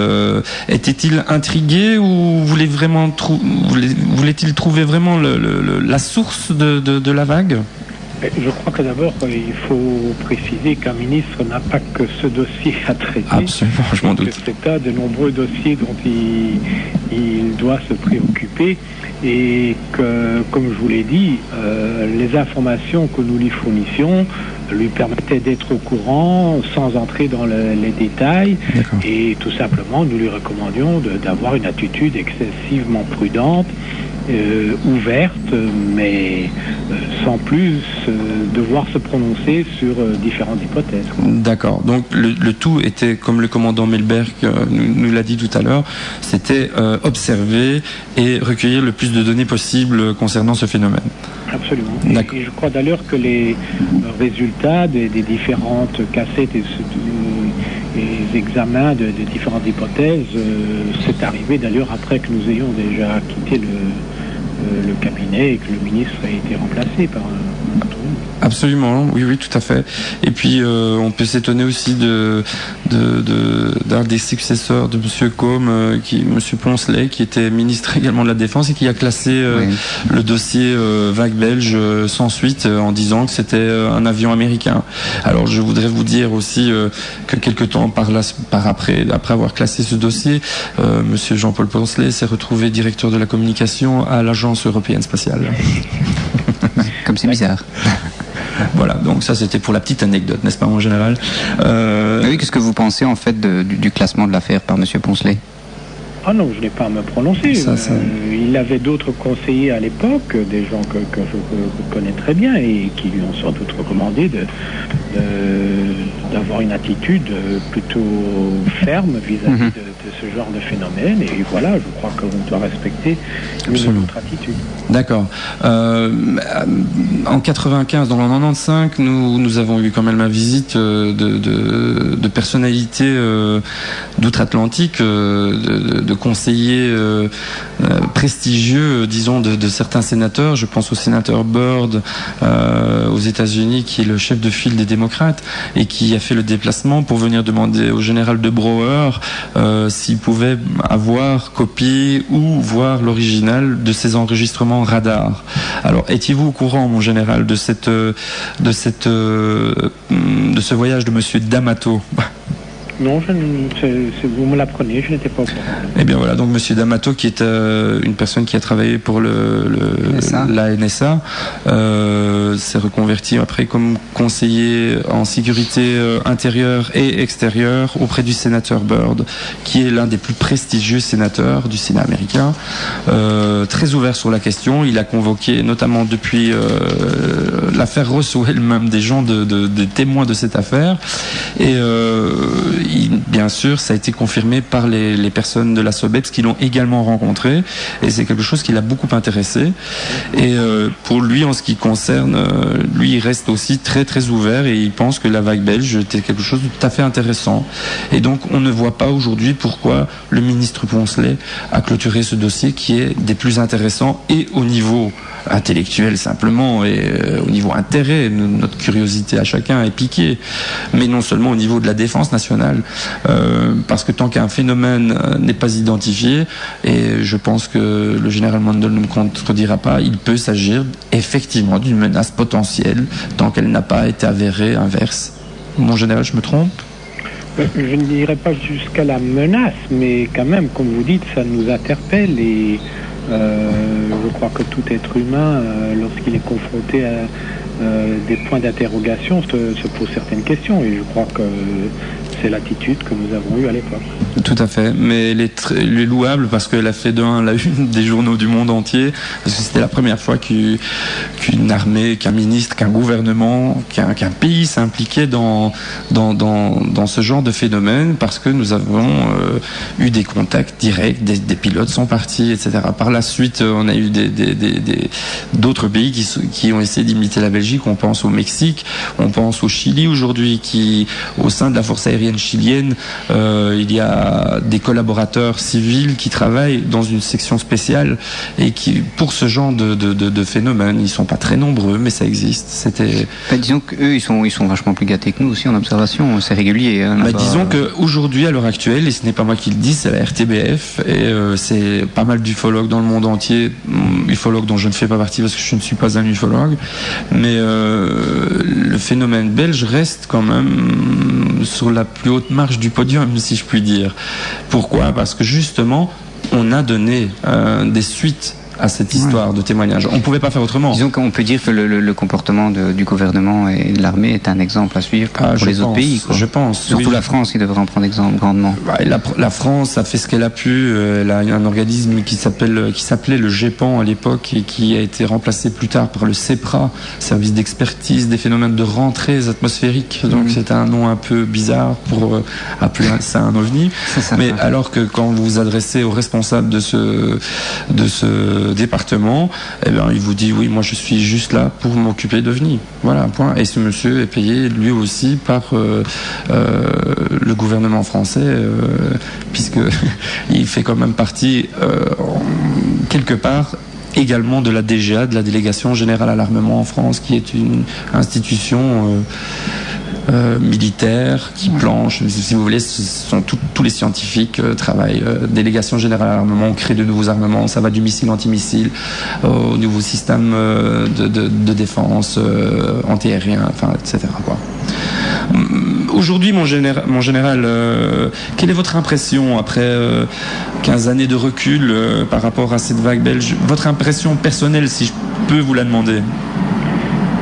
Était-il intrigué ou voulait-il trouver vraiment la source de la vague? Je crois que d'abord, il faut préciser qu'un ministre n'a pas que ce dossier à traiter. Absolument, je m'en doute. C'est de nombreux dossiers dont il doit se préoccuper, et que, comme je vous l'ai dit, les informations que nous lui fournissions lui permettaient d'être au courant sans entrer dans les détails. Et tout simplement, nous lui recommandions d'avoir une attitude excessivement prudente, ouverte, mais sans plus devoir se prononcer sur différentes hypothèses. D'accord. Donc le tout était, comme le commandant Melberg nous l'a dit tout à l'heure, c'était observer et recueillir le plus de données possible concernant ce phénomène. Absolument. Et je crois d'ailleurs que les résultats des différentes cassettes et des examens de différentes hypothèses, c'est arrivé d'ailleurs après que nous ayons déjà quitté le cabinet et que le ministre a été remplacé par Absolument, oui, tout à fait. Et puis on peut s'étonner aussi d'un des successeurs de Monsieur Côme, Monsieur Poncelet, qui était ministre également de la Défense et qui a classé le dossier vague belge sans suite en disant que c'était un avion américain. Alors je voudrais vous dire aussi que quelque temps après avoir classé ce dossier, Monsieur Jean-Paul Poncelet s'est retrouvé directeur de la communication à l'Agence européenne spatiale. Comme c'est bizarre. Voilà, donc ça c'était pour la petite anecdote, n'est-ce pas, en général. Oui, qu'est-ce que vous pensez en fait du classement de l'affaire par Monsieur Poncelet ? Ah non, je n'ai pas à me prononcer. Il avait d'autres conseillers à l'époque, des gens que je connais très bien et qui lui ont sans doute recommandé d'avoir une attitude plutôt ferme vis-à-vis de ce genre de phénomène. Et voilà, je crois qu'on doit respecter notre attitude. D'accord. En 95, dans le 95, nous avons eu quand même la visite de personnalités d'outre-Atlantique, de conseillers prestigieux, disons, de certains sénateurs. Je pense au sénateur Byrd aux États-Unis, qui est le chef de file des démocrates et qui a fait le déplacement pour venir demander au général de Brouwer s'il pouvait avoir copie ou voir l'original de ces enregistrements radar. Alors, étiez-vous au courant, mon général, de ce voyage de Monsieur D'Amato? Non, vous me l'apprenez, je n'étais pas au courant. Eh bien voilà, donc Monsieur D'Amato, qui est une personne qui a travaillé pour la NSA, s'est reconverti après comme conseiller en sécurité intérieure et extérieure auprès du sénateur Byrd, qui est l'un des plus prestigieux sénateurs du Sénat américain, très ouvert sur la question. Il a convoqué, notamment depuis l'affaire Roswell, même des gens, des témoins de cette affaire, et bien sûr, ça a été confirmé par les personnes de la SOBEPS qui l'ont également rencontré, et c'est quelque chose qui l'a beaucoup intéressé. Et pour lui, en ce qui concerne, lui, il reste aussi très très ouvert et il pense que la vague belge était quelque chose de tout à fait intéressant. Et donc, on ne voit pas aujourd'hui pourquoi le ministre Poncelet a clôturé ce dossier qui est des plus intéressants, et au niveau intellectuel simplement, et au niveau intérêt, notre curiosité à chacun est piquée, mais non seulement au niveau de la défense nationale, parce que tant qu'un phénomène n'est pas identifié, et je pense que le général Mandel ne me contredira pas, il peut s'agir effectivement d'une menace potentielle tant qu'elle n'a pas été avérée inverse. Mon général, je me trompe ? Je ne dirais pas jusqu'à la menace, mais quand même, comme vous dites, ça nous interpelle, et je crois que tout être humain, lorsqu'il est confronté à des points d'interrogation, se pose certaines questions, et je crois que c'est l'attitude que nous avons eue à l'époque. Tout à fait, mais elle est louable parce qu'elle a fait la une des journaux du monde entier, parce que c'était la première fois qu'une armée, qu'un ministre, qu'un gouvernement, qu'un pays s'impliquait dans ce genre de phénomène, parce que nous avons eu des contacts directs, des pilotes sont partis, etc. Par la suite, on a eu d'autres pays qui ont essayé d'imiter la Belgique. On pense au Mexique, on pense au Chili aujourd'hui, qui, au sein de la force aérienne chilienne, il y a des collaborateurs civils qui travaillent dans une section spéciale et qui, pour ce genre de phénomène, ils sont pas très nombreux, mais ça existe. Disons qu'eux, ils sont vachement plus gâtés que nous aussi en observation, c'est régulier. Disons qu'aujourd'hui, à l'heure actuelle, et ce n'est pas moi qui le dis, c'est la RTBF, et c'est pas mal d'ufologues dans le monde entier, ufologues dont je ne fais pas partie parce que je ne suis pas un ufologue, mais le phénomène belge reste quand même sur la plus haute marche du podium, si je puis dire. Pourquoi ? Parce que justement, on a donné des suites à cette histoire de témoignage. On ne pouvait pas faire autrement. Disons qu'on peut dire que le comportement du gouvernement et de l'armée est un exemple à suivre pour les autres pays. Je pense. Surtout la France qui devrait en prendre exemple grandement. La France a fait ce qu'elle a pu. Elle a un organisme qui s'appelait le GEPAN à l'époque et qui a été remplacé plus tard par le CEPRA, service d'expertise des phénomènes de rentrées atmosphériques. Donc c'est un nom un peu bizarre pour appeler ça un OVNI. Mais alors que quand vous vous adressez aux responsables de ce département, eh bien, il vous dit oui, moi je suis juste là pour m'occuper d'OVNI. Voilà, point. Et ce monsieur est payé lui aussi par le gouvernement français, puisque il fait quand même partie quelque part également de la DGA, de la Délégation Générale à l'Armement en France, qui est une institution militaire qui planche, si vous voulez, ce sont tous les scientifiques travaillent. Délégation Générale à l'Armement, on crée de nouveaux armements, ça va du missile antimissile au nouveau système de défense antiaérien, enfin, etc. quoi. Aujourd'hui, mon général, quelle est votre impression après 15 années de recul par rapport à cette vague belge? Votre impression personnelle, si je peux vous la demander.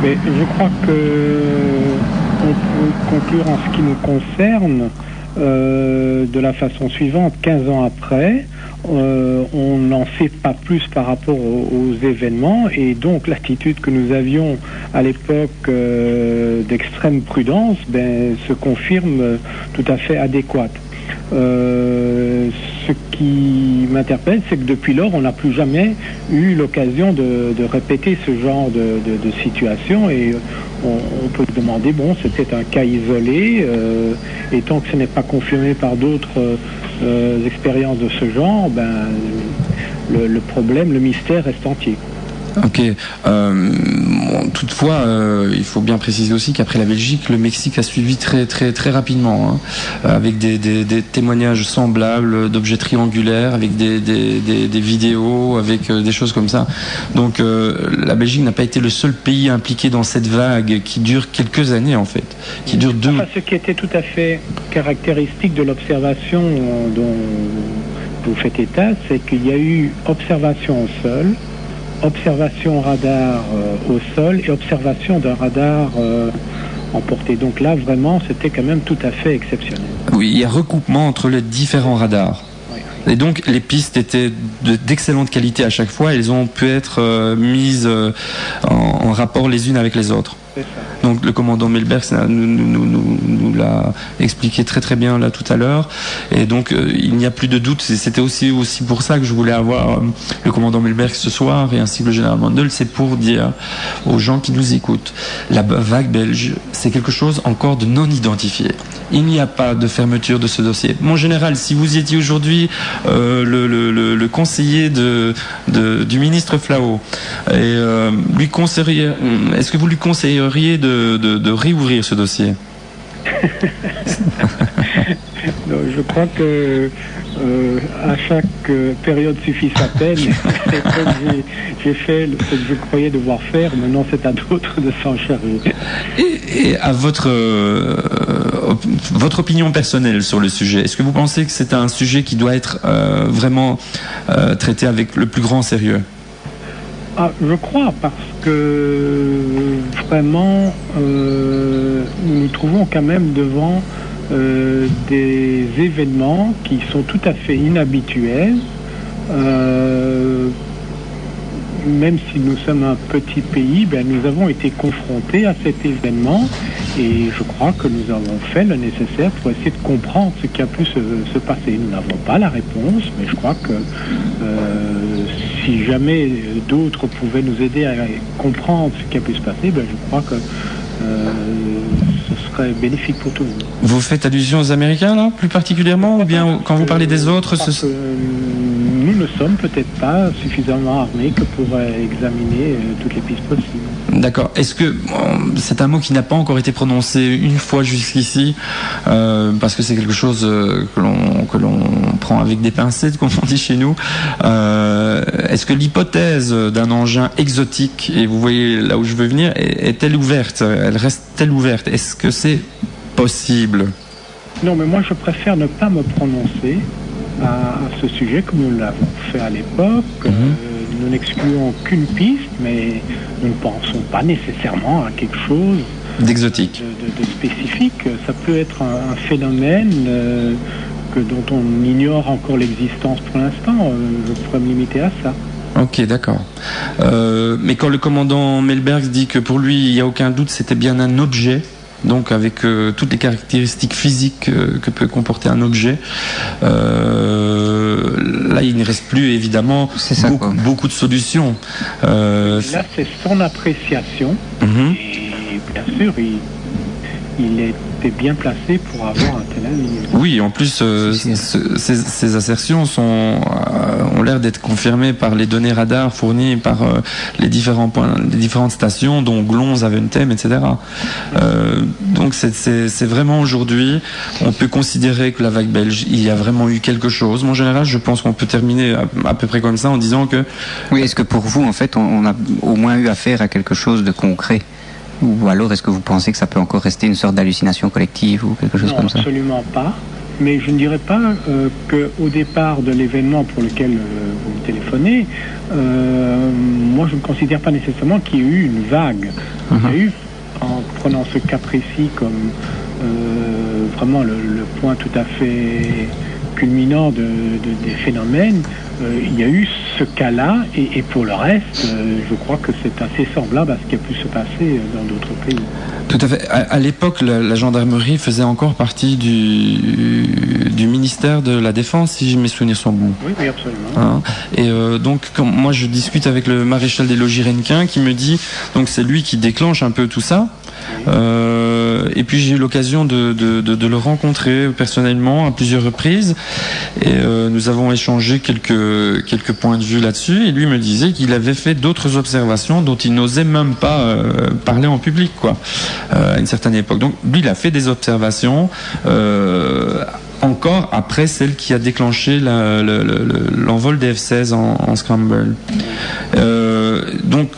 Mais je crois que on peut conclure en ce qui nous concerne de la façon suivante. 15 ans après, on n'en sait pas plus par rapport aux événements, et donc l'attitude que nous avions à l'époque d'extrême prudence se confirme tout à fait adéquate. Ce qui m'interpelle, c'est que depuis lors, on n'a plus jamais eu l'occasion de répéter ce genre de situation, et on peut se demander, bon, c'était un cas isolé, et tant que ce n'est pas confirmé par d'autres expériences de ce genre, le problème, le mystère reste entier. Ok. Toutefois, il faut bien préciser aussi qu'après la Belgique, le Mexique a suivi très très très rapidement, avec des témoignages semblables d'objets triangulaires, avec des vidéos, avec des choses comme ça. Donc la Belgique n'a pas été le seul pays impliqué dans cette vague qui dure quelques années en fait, qui dure deux. Ce qui était tout à fait caractéristique de l'observation dont vous faites état, c'est qu'il y a eu observation au sol, observation radar au sol et observation d'un radar en portée. Donc là, vraiment, c'était quand même tout à fait exceptionnel. Oui, il y a recoupement entre les différents radars. Et donc les pistes étaient d'excellente qualité à chaque fois, elles ont pu être mises en rapport les unes avec les autres. Donc le commandant Melberg nous l'a expliqué très très bien là tout à l'heure, et donc il n'y a plus de doute. C'était aussi pour ça que je voulais avoir le commandant Melberg ce soir, et ainsi que le général Mandel. C'est pour dire aux gens qui nous écoutent, la vague belge, c'est quelque chose encore de non identifié. Il n'y a pas de fermeture de ce dossier. Mon général, si vous étiez aujourd'hui le conseiller du ministre Flao, et lui conseilleriez, est-ce que vous lui conseilleriez de réouvrir ce dossier? Non, je crois que à chaque période suffit sa peine. J'ai fait ce que je croyais devoir faire. Maintenant, c'est à d'autres de s'en charger. Et à votre opinion personnelle sur le sujet, est-ce que vous pensez que c'est un sujet qui doit être vraiment traité avec le plus grand sérieux? Je crois, parce que vraiment, nous nous trouvons quand même devant des événements qui sont tout à fait inhabituels. Même si nous sommes un petit pays, nous avons été confrontés à cet événement, et je crois que nous avons fait le nécessaire pour essayer de comprendre ce qui a pu se passer. Nous n'avons pas la réponse, mais je crois que si jamais d'autres pouvaient nous aider à comprendre ce qui a pu se passer, je crois que ce serait bénéfique pour tout le monde. Vous faites allusion aux Américains, là, plus particulièrement, ou bien quand vous parlez des autres, nous ne sommes peut-être pas suffisamment armés que pour examiner toutes les pistes possibles. D'accord. Est-ce que c'est un mot qui n'a pas encore été prononcé une fois jusqu'ici, parce que c'est quelque chose que l'on prend avec des pincettes, comme on dit chez nous. Est-ce que l'hypothèse d'un engin exotique, et vous voyez là où je veux venir, est-elle ouverte? Elle reste-t-elle ouverte? Est-ce que c'est possible? Non, mais moi je préfère ne pas me prononcer à ce sujet comme nous l'avons fait à l'époque. Nous n'excluons qu'une piste, mais nous ne pensons pas nécessairement à quelque chose d'exotique, de spécifique. Ça peut être un phénomène dont on ignore encore l'existence pour l'instant. Je pourrais me limiter à ça. Ok, d'accord. Mais quand le commandant Melberg dit que pour lui, il n'y a aucun doute, c'était bien un objet, donc avec toutes les caractéristiques physiques que peut comporter un objet, là il ne reste plus évidemment beaucoup de solutions. Là c'est son appréciation, et bien sûr il est était bien placé pour avoir un tel avis. Oui, en plus, ces assertions ont l'air d'être confirmées par les données radars fournies par les différentes stations, dont Glon, Zaventem, etc. Donc c'est vraiment aujourd'hui, on peut considérer que la vague belge, il y a vraiment eu quelque chose. Mais en général, je pense qu'on peut terminer à peu près comme ça en disant que... Oui, est-ce que pour vous, en fait, on a au moins eu affaire à quelque chose de concret ? Ou alors est-ce que vous pensez que ça peut encore rester une sorte d'hallucination collective ou quelque chose comme ça ? Non, absolument pas. Mais je ne dirais pas qu'au départ de l'événement pour lequel vous me téléphonez, moi je ne considère pas nécessairement qu'il y ait eu une vague. Il y a eu, en prenant ce cas précis comme vraiment le point tout à fait culminant des phénomènes, il y a eu ce cas-là, et pour le reste, je crois que c'est assez semblable à ce qui a pu se passer dans d'autres pays. Tout à fait. À l'époque, la gendarmerie faisait encore partie du ministère de la Défense, si mes souvenirs sont bons. Oui, absolument. Et donc, quand moi je discute avec le maréchal des logis Rennequin, qui me dit, donc c'est lui qui déclenche un peu tout ça. Et puis j'ai eu l'occasion de le rencontrer personnellement à plusieurs reprises, et nous avons échangé quelques points de vue là-dessus, et lui me disait qu'il avait fait d'autres observations dont il n'osait même pas parler en public, quoi, à une certaine époque. Donc lui, il a fait des observations encore après celle qui a déclenché l'envol des F-16 en scramble. Donc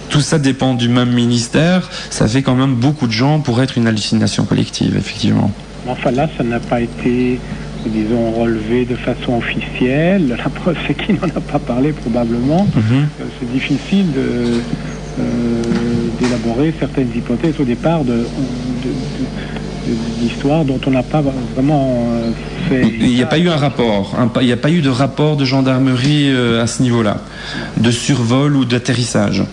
tout ça dépend du même ministère. Ça fait quand même beaucoup de gens pour être une hallucination collective, effectivement. Enfin là, ça n'a pas été, disons, relevé de façon officielle. La preuve, c'est qu'il n'en a pas parlé probablement. C'est difficile d'élaborer certaines hypothèses au départ d'histoires dont on n'a pas vraiment fait... Il n'y a pas eu un rapport. Il n'y a pas eu de rapport de gendarmerie à ce niveau-là, de survol ou d'atterrissage.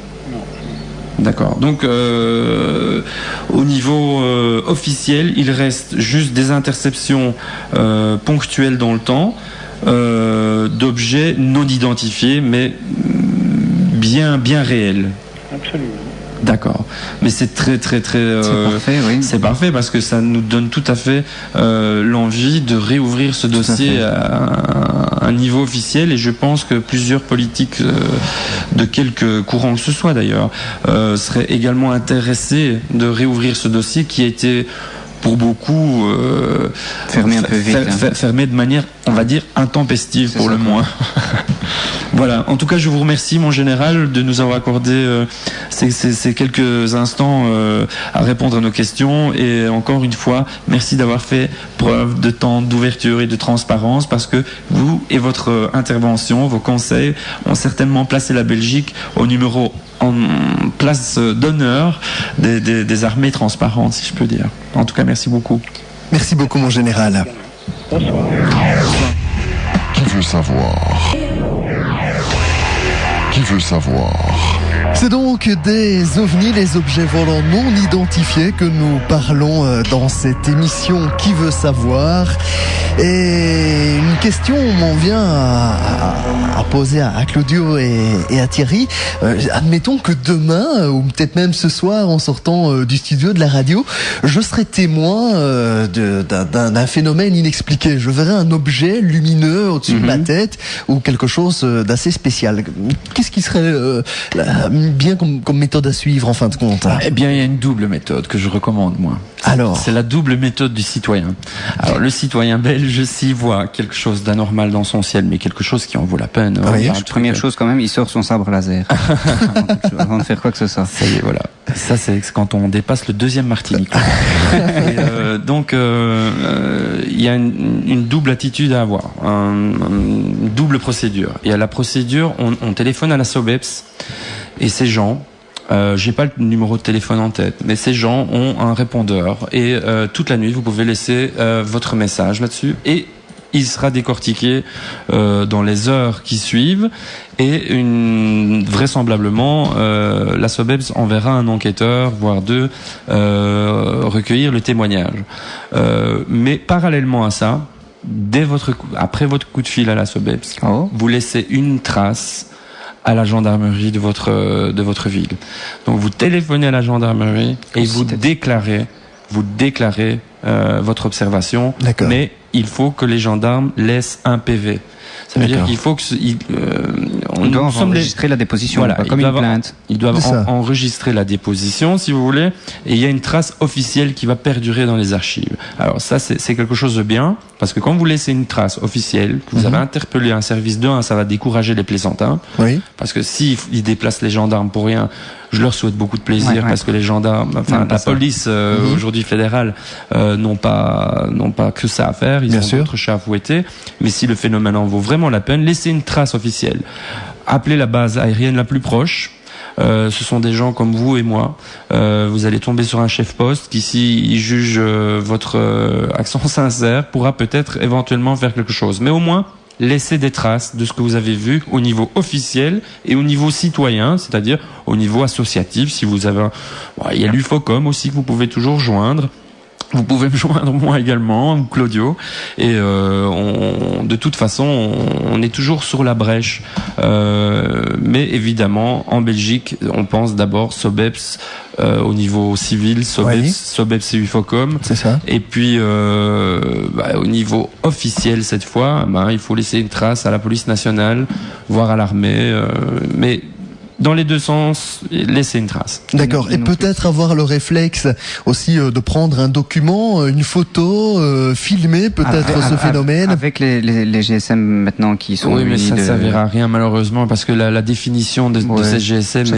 D'accord. Donc, au niveau officiel, il reste juste des interceptions ponctuelles dans le temps d'objets non identifiés, mais bien réels. Absolument. D'accord. Mais c'est très c'est parfait, oui. C'est parfait parce que ça nous donne tout à fait l'envie de réouvrir ce dossier à un niveau officiel, et je pense que plusieurs politiques de quelque courant que ce soit d'ailleurs seraient également intéressés de réouvrir ce dossier qui a été pour beaucoup fermé un peu vite, fermé de manière, on va dire, intempestive pour le moins. Voilà. En tout cas, je vous remercie, mon général, de nous avoir accordé ces quelques instants à répondre à nos questions. Et encore une fois, merci d'avoir fait preuve de temps d'ouverture et de transparence, parce que vous et votre intervention, vos conseils ont certainement placé la Belgique en place d'honneur des armées transparentes, si je peux dire. En tout cas, merci beaucoup. Merci beaucoup, mon général. Bonsoir. Qui veut savoir? Qui veut savoir? C'est donc des ovnis, les objets volants non identifiés, que nous parlons dans cette émission Qui veut savoir. Et une question m'en vient à poser à Claudio et à Thierry. Admettons que demain, ou peut-être même ce soir, en sortant du studio de la radio, je serai témoin d'un phénomène inexpliqué. Je verrai un objet lumineux au-dessus de ma tête, ou quelque chose d'assez spécial. Qu'est-ce qui serait bien comme méthode à suivre, en fin de compte? Eh bien, il y a une double méthode que je recommande, moi. Alors, c'est la double méthode du citoyen. Alors, le citoyen belge, s'il voit quelque chose d'anormal dans son ciel, mais quelque chose qui en vaut la peine. Oui, la première chose, quand même, il sort son sabre laser. Avant de faire quoi que ce soit. Ça y est, voilà. Ça, c'est quand on dépasse le deuxième martini. Donc, il y a une double attitude à avoir, une double procédure. Il y a la procédure, on téléphone à la SOBEPS, et ces gens, j'ai pas le numéro de téléphone en tête, mais ces gens ont un répondeur, et toute la nuit vous pouvez laisser votre message là-dessus, et il sera décortiqué dans les heures qui suivent, et vraisemblablement la SOBEPS enverra un enquêteur, voire deux, recueillir le témoignage. Mais parallèlement à ça, après votre coup de fil à la SOBEPS, vous laissez une trace à la gendarmerie de votre ville. Donc vous téléphonez à la gendarmerie et vous déclarez votre observation, mais il faut que les gendarmes laissent un PV. Ça veut dire qu'il faut que on doit enregistrer la déposition, voilà, comme une plainte. Ils doivent enregistrer la déposition, si vous voulez, et il y a une trace officielle qui va perdurer dans les archives. Alors ça, c'est quelque chose de bien, parce que quand vous laissez une trace officielle, que vous avez interpellé un service de 1, ça va décourager les plaisantins, parce que s'ils déplacent les gendarmes pour rien, je leur souhaite beaucoup de plaisir, parce que les gendarmes, enfin la police aujourd'hui fédérale, n'ont pas que ça à faire, ils ont d'autres chats à fouetter. Mais si le phénomène en vaut vraiment la peine, laissez une trace officielle. Appelez la base aérienne la plus proche. Ce sont des gens comme vous et moi. Vous allez tomber sur un chef-poste qui, s'il juge votre accent sincère, pourra peut-être éventuellement faire quelque chose. Mais au moins, laissez des traces de ce que vous avez vu au niveau officiel et au niveau citoyen, c'est-à-dire au niveau associatif. Si vous avez il y a l'UFOCOM aussi que vous pouvez toujours joindre. Vous pouvez me joindre moi également, ou Claudio, et de toute façon on est toujours sur la brèche, mais évidemment en Belgique on pense d'abord SOBEPS au niveau civil, SOBEPS et UFOCOM, c'est ça. Et puis au niveau officiel cette fois, il faut laisser une trace à la police nationale, voire à l'armée, mais dans les deux sens, laisser une trace. D'accord. Et peut-être avoir le réflexe aussi de prendre un document, une photo, filmer peut-être ce phénomène. Avec les GSM maintenant qui sont... Oui, mais ça ne servira à rien malheureusement parce que la définition de ces GSM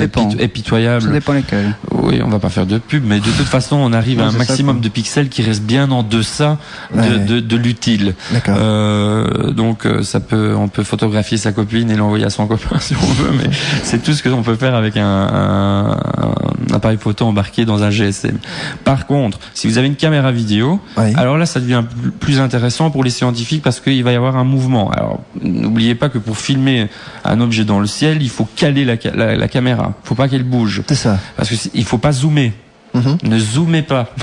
est pitoyable. Ça dépend lesquels. Oui, on va pas faire de pub, mais de toute façon, on arrive à un maximum de pixels qui reste bien en deçà de l'utile. D'accord. Donc on peut photographier sa copine et l'envoyer à son copain si on veut, mais c'est tout ce que on peut faire avec un appareil photo embarqué dans un GSM. Par contre, si vous avez une caméra vidéo, alors là ça devient plus intéressant pour les scientifiques parce qu'il va y avoir un mouvement. Alors n'oubliez pas que pour filmer un objet dans le ciel, il faut caler la caméra. Il faut pas qu'elle bouge. C'est ça. Parce que il faut pas zoomer. Ne zoomez pas.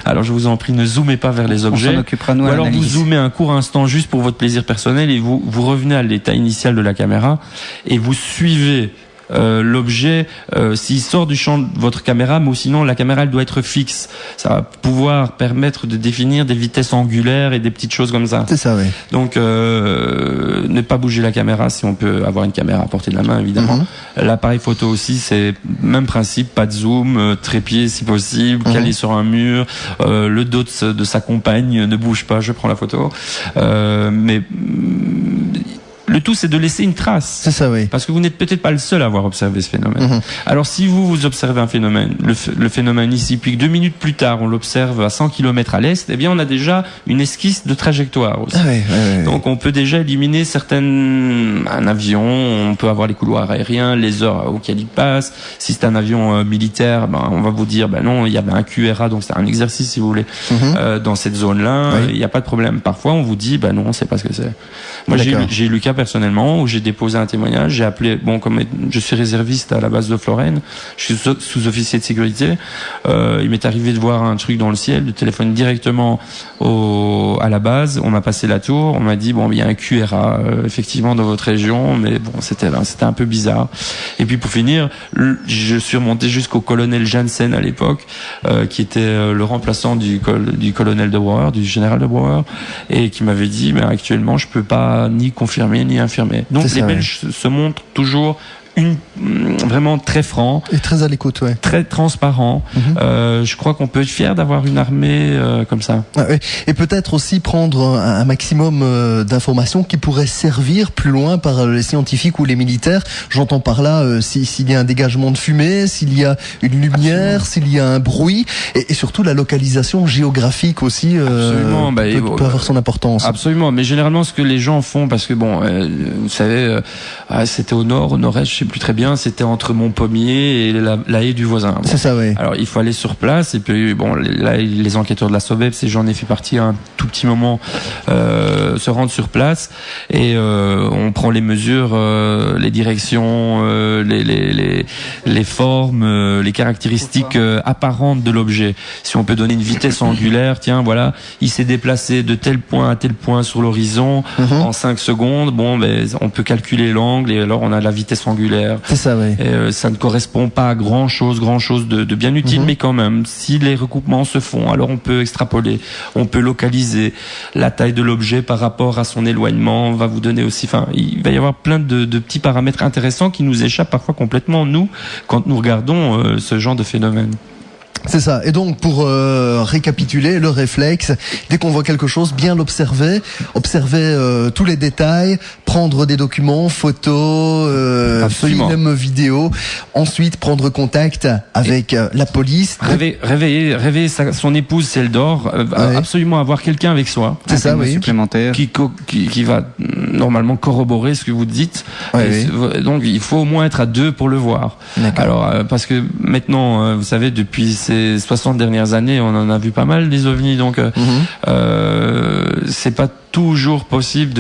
Alors je vous en prie, ne zoomez pas vers les objets. On s'en occupera, nous, ou alors vous zoomez un court instant juste pour votre plaisir personnel et vous revenez à l'état initial de la caméra et vous suivez l'objet s'il sort du champ de votre caméra, mais sinon la caméra elle doit être fixe. Ça va pouvoir permettre de définir des vitesses angulaires et des petites choses comme ça. C'est ça, oui. Donc ne pas bouger la caméra si on peut avoir une caméra à portée de la main évidemment. L'appareil photo aussi c'est même principe, pas de zoom, trépied si possible, calé sur un mur, le dos de sa compagne ne bouge pas, je prends la photo. Mais le tout, c'est de laisser une trace. C'est ça, oui. Parce que vous n'êtes peut-être pas le seul à avoir observé ce phénomène. Alors, si vous observez un phénomène, le phénomène ici, puis que 2 minutes plus tard, on l'observe à 100 km à l'est, eh bien, on a déjà une esquisse de trajectoire aussi. Donc, on peut déjà éliminer un avion, on peut avoir les couloirs aériens, les heures auxquelles il passe. Si c'est un avion militaire, on va vous dire, non, il y avait un QRA, donc c'est un exercice, si vous voulez, dans cette zone-là. Il n'y a pas de problème. Parfois, on vous dit, non, on ne sait pas ce que c'est. Moi, j'ai eu le cas personnellement où j'ai déposé un témoignage, j'ai appelé, comme je suis réserviste à la base de Florène, je suis sous-officier de sécurité, il m'est arrivé de voir un truc dans le ciel, de téléphoner directement à la base, on m'a passé la tour, on m'a dit il y a un QRA effectivement dans votre région, mais c'était un peu bizarre. Et puis pour finir, je suis remonté jusqu'au colonel Janssen à l'époque, qui était le remplaçant du colonel de Brouwer, du général de Brouwer, et qui m'avait dit mais actuellement je peux pas ni confirmer ni infirmer. Donc les Belges se montrent toujours vraiment très franc et très à l'écoute, très transparent. Je crois qu'on peut être fier d'avoir une armée comme ça. Et peut-être aussi prendre un maximum d'informations qui pourraient servir plus loin par les scientifiques ou les militaires. J'entends par là s'il y a un dégagement de fumée, s'il y a une lumière, s'il y a un bruit, et surtout la localisation géographique aussi peut avoir son importance. Absolument, mais généralement ce que les gens font, parce que vous savez, c'était au nord, au nord-est, je sais plus très bien, c'était entre mon pommier et la haie du voisin. C'est ça, oui. Alors il faut aller sur place et puis là les enquêteurs de la SOBEPS, et j'en ai fait partie un tout petit moment, se rendent sur place et on prend les mesures, les directions, les formes, les caractéristiques apparentes de l'objet. Si on peut donner une vitesse angulaire, tiens voilà, il s'est déplacé de tel point à tel point sur l'horizon en 5 secondes. On peut calculer l'angle et alors on a la vitesse angulaire spectaculaire. C'est ça, oui. Et, ça ne correspond pas à grand chose de bien utile, mais quand même, si les recoupements se font, alors on peut extrapoler, on peut localiser la taille de l'objet par rapport à son éloignement, va vous donner aussi, enfin, il va y avoir plein de petits paramètres intéressants qui nous échappent parfois complètement, nous, quand nous regardons ce genre de phénomène. C'est ça. Et donc, pour récapituler, le réflexe, dès qu'on voit quelque chose, bien l'observer, observer tous les détails, prendre des documents, photos, films, vidéos, ensuite prendre contact avec la police. Réveiller son épouse si elle dort, absolument avoir quelqu'un avec soi. C'est ça, oui. Supplémentaire. Qui va normalement corroborer ce que vous dites. Donc, il faut au moins être à 2 pour le voir. Alors, parce que maintenant, vous savez, depuis ces 60 dernières années, on en a vu pas mal des ovnis, donc c'est pas toujours possible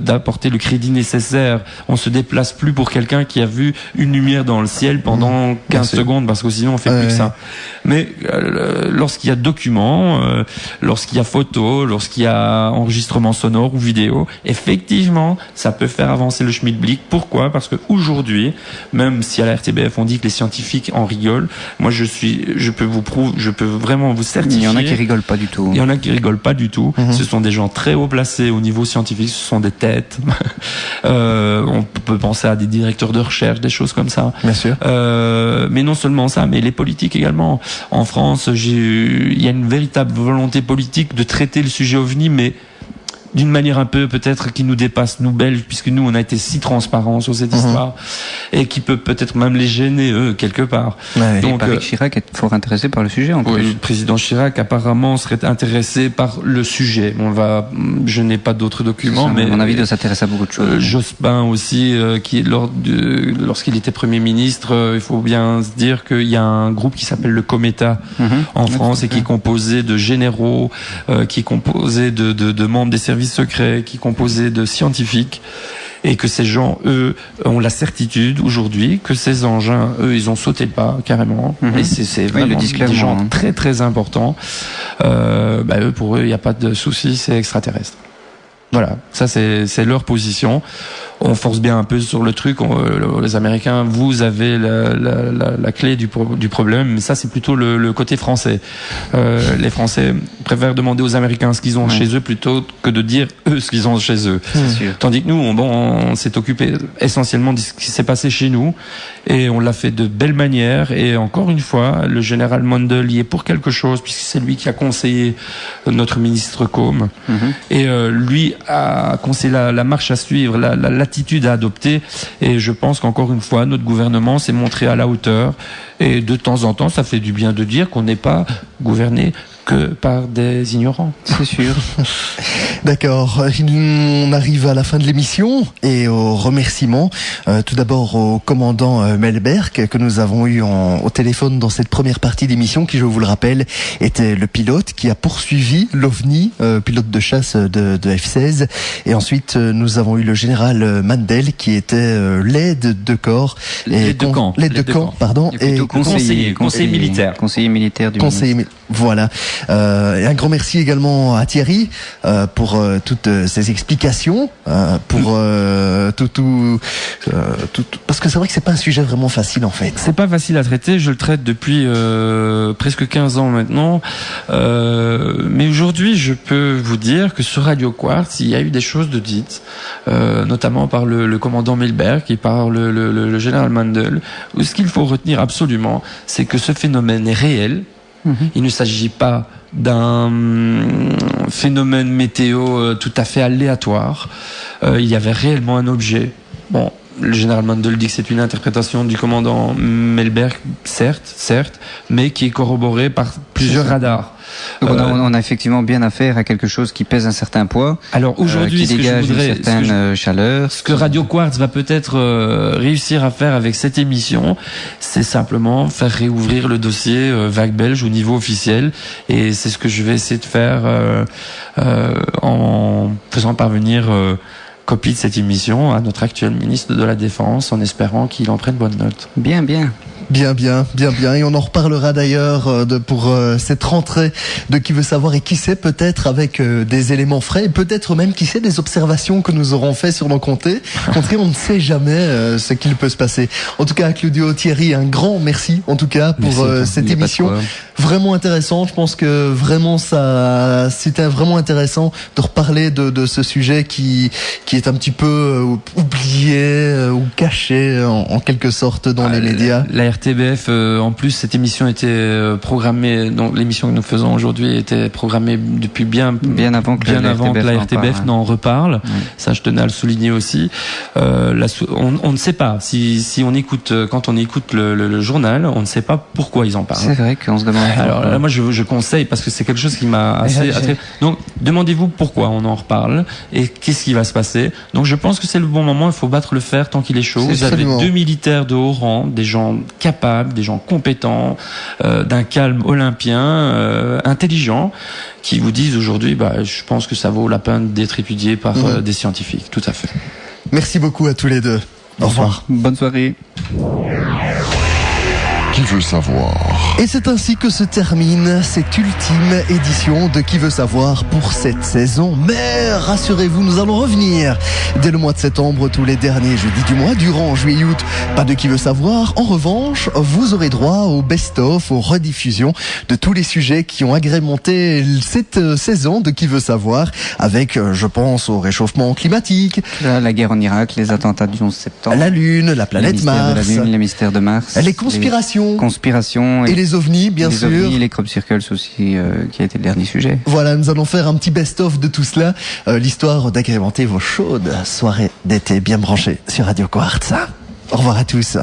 d'apporter le crédit nécessaire. On se déplace plus pour quelqu'un qui a vu une lumière dans le ciel pendant 15 secondes, parce que sinon on fait plus que ça. Mais lorsqu'il y a documents, lorsqu'il y a photo, lorsqu'il y a enregistrement sonore ou vidéo, effectivement, ça peut faire avancer le schmilblick. Pourquoi ? Parce que aujourd'hui, même si à la RTBF on dit que les scientifiques en rigolent, moi je peux vraiment vous certifier. Il y en a qui rigolent pas du tout. Il y en a qui rigolent pas du tout. Ce sont des gens très haut placés au niveau scientifique, ce sont des têtes. On peut penser à des directeurs de recherche, des choses comme ça. Bien sûr. Mais non seulement ça, mais les politiques également. En France, il y a une véritable volonté politique de traiter le sujet OVNI, mais d'une manière un peu peut-être qui nous dépasse, nous Belges, puisque nous on a été si transparents sur cette histoire, et qui peut peut-être même les gêner eux quelque part. Donc Patrick Chirac est fort intéressé par le sujet en plus. Oui, le président Chirac apparemment serait intéressé par le sujet. Je n'ai pas d'autres documents, mais à mon avis, il s'intéresse à beaucoup de choses. Jospin aussi, lorsqu'il était Premier ministre, il faut bien se dire qu'il y a un groupe qui s'appelle le Cometa en France et qui est composé de généraux, qui est composé de membres des services secrets, qui est composé de scientifiques, et que ces gens, eux, ont la certitude aujourd'hui que ces engins, eux, ils ont sauté le pas carrément. Et c'est vraiment des gens très très importants. Eux, pour eux, il n'y a pas de souci, c'est extraterrestre. Voilà, ça c'est leur position. On force bien un peu sur le truc. Les Américains, vous avez la clé du problème, mais ça c'est plutôt le côté français. Les Français préfèrent demander aux Américains ce qu'ils ont chez eux plutôt que de dire eux ce qu'ils ont chez eux. Tandis que nous, on s'est occupé essentiellement de ce qui s'est passé chez nous, et on l'a fait de belle manière. Et encore une fois, le général Mondel y est pour quelque chose, puisque c'est lui qui a conseillé notre ministre Côme, et lui a conseillé la marche à suivre, l'attitude à adopter, et je pense qu'encore une fois notre gouvernement s'est montré à la hauteur, et de temps en temps ça fait du bien de dire qu'on n'est pas gouverné que par des ignorants. C'est sûr. D'accord, on arrive à la fin de l'émission et aux remerciements. Tout d'abord au commandant Melberg que nous avons eu au téléphone dans cette première partie d'émission, qui, je vous le rappelle, était le pilote qui a poursuivi l'OVNI, pilote de chasse de F-16. Et ensuite nous avons eu le général Mandel qui était l'aide de camp, et conseiller militaire du ministre. Voilà. Et un grand merci également à Thierry pour toutes ces explications, pour tout, parce que c'est vrai que c'est pas un sujet vraiment facile en fait. C'est pas facile à traiter. Je le traite depuis presque 15 ans maintenant, mais aujourd'hui je peux vous dire que sur Radio Quartz il y a eu des choses de dites, notamment par le commandant Melberg et par le général Mandel, où ce qu'il faut retenir absolument, c'est que ce phénomène est réel. Il ne s'agit pas d'un phénomène météo tout à fait aléatoire. Il y avait réellement un objet. Bon, le général Mandel dit que c'est une interprétation du commandant Melberg, certes, mais qui est corroborée par plusieurs radars. Donc on a effectivement bien affaire à quelque chose qui pèse un certain poids. Alors aujourd'hui, qui dégage une certaine chaleur. Ce que Radio Quartz va peut-être réussir à faire avec cette émission, c'est simplement faire réouvrir le dossier Vague Belge au niveau officiel, et c'est ce que je vais essayer de faire en faisant parvenir copie de cette émission à notre actuel ministre de la Défense, en espérant qu'il en prenne bonne note. Bien. Bien. Et on en reparlera d'ailleurs pour cette rentrée de Qui veut savoir, et qui sait, peut-être avec des éléments frais, et peut-être même, qui sait, des observations que nous aurons fait sur nos contrées. On ne sait jamais ce qu'il peut se passer. En tout cas, Claudio, Thierry, un grand merci en tout cas pour cette émission vraiment intéressante. Je pense que vraiment c'était vraiment intéressant de reparler de ce sujet qui est un petit peu oublié ou caché en quelque sorte dans les médias. La RTBF, en plus, cette émission était programmée, donc l'émission que nous faisons aujourd'hui était programmée depuis bien avant que la RTBF n'en reparle. Ça, je tenais à le souligner aussi. On ne sait pas si on écoute, quand on écoute le journal, on ne sait pas pourquoi ils en parlent. C'est vrai qu'on se demande. Alors là, moi, je conseille, parce que c'est quelque chose qui m'a assez attiré. Donc, demandez-vous pourquoi on en reparle et qu'est-ce qui va se passer. Donc, je pense que c'est le bon moment. Il faut battre le fer tant qu'il est chaud. Vous avez 2 militaires de haut rang, des gens capables, des gens compétents, d'un calme olympien, intelligents, qui vous disent aujourd'hui, je pense que ça vaut la peine d'être étudié par des scientifiques. Tout à fait. Merci beaucoup à tous les deux. Au revoir. Bonne soirée. Qui veut savoir? Et c'est ainsi que se termine cette ultime édition de Qui veut savoir pour cette saison. Mais rassurez-vous, nous allons revenir dès le mois de septembre, tous les derniers jeudis du mois, durant juillet-août. Pas de Qui veut savoir. En revanche, vous aurez droit au best-of, aux rediffusions de tous les sujets qui ont agrémenté cette saison de Qui veut savoir, avec, je pense, au réchauffement climatique. La guerre en Irak, les attentats du 11 septembre. La Lune, la planète Mars. La Lune, les mystères de Mars. Les conspirations. Et les ovnis, bien sûr. Les ovnis, les crop circles aussi, qui a été le dernier sujet. Voilà, nous allons faire un petit best-of de tout cela, l'histoire d'agrémenter vos chaudes soirées d'été bien branchées sur Radio Quartz. Au revoir à tous.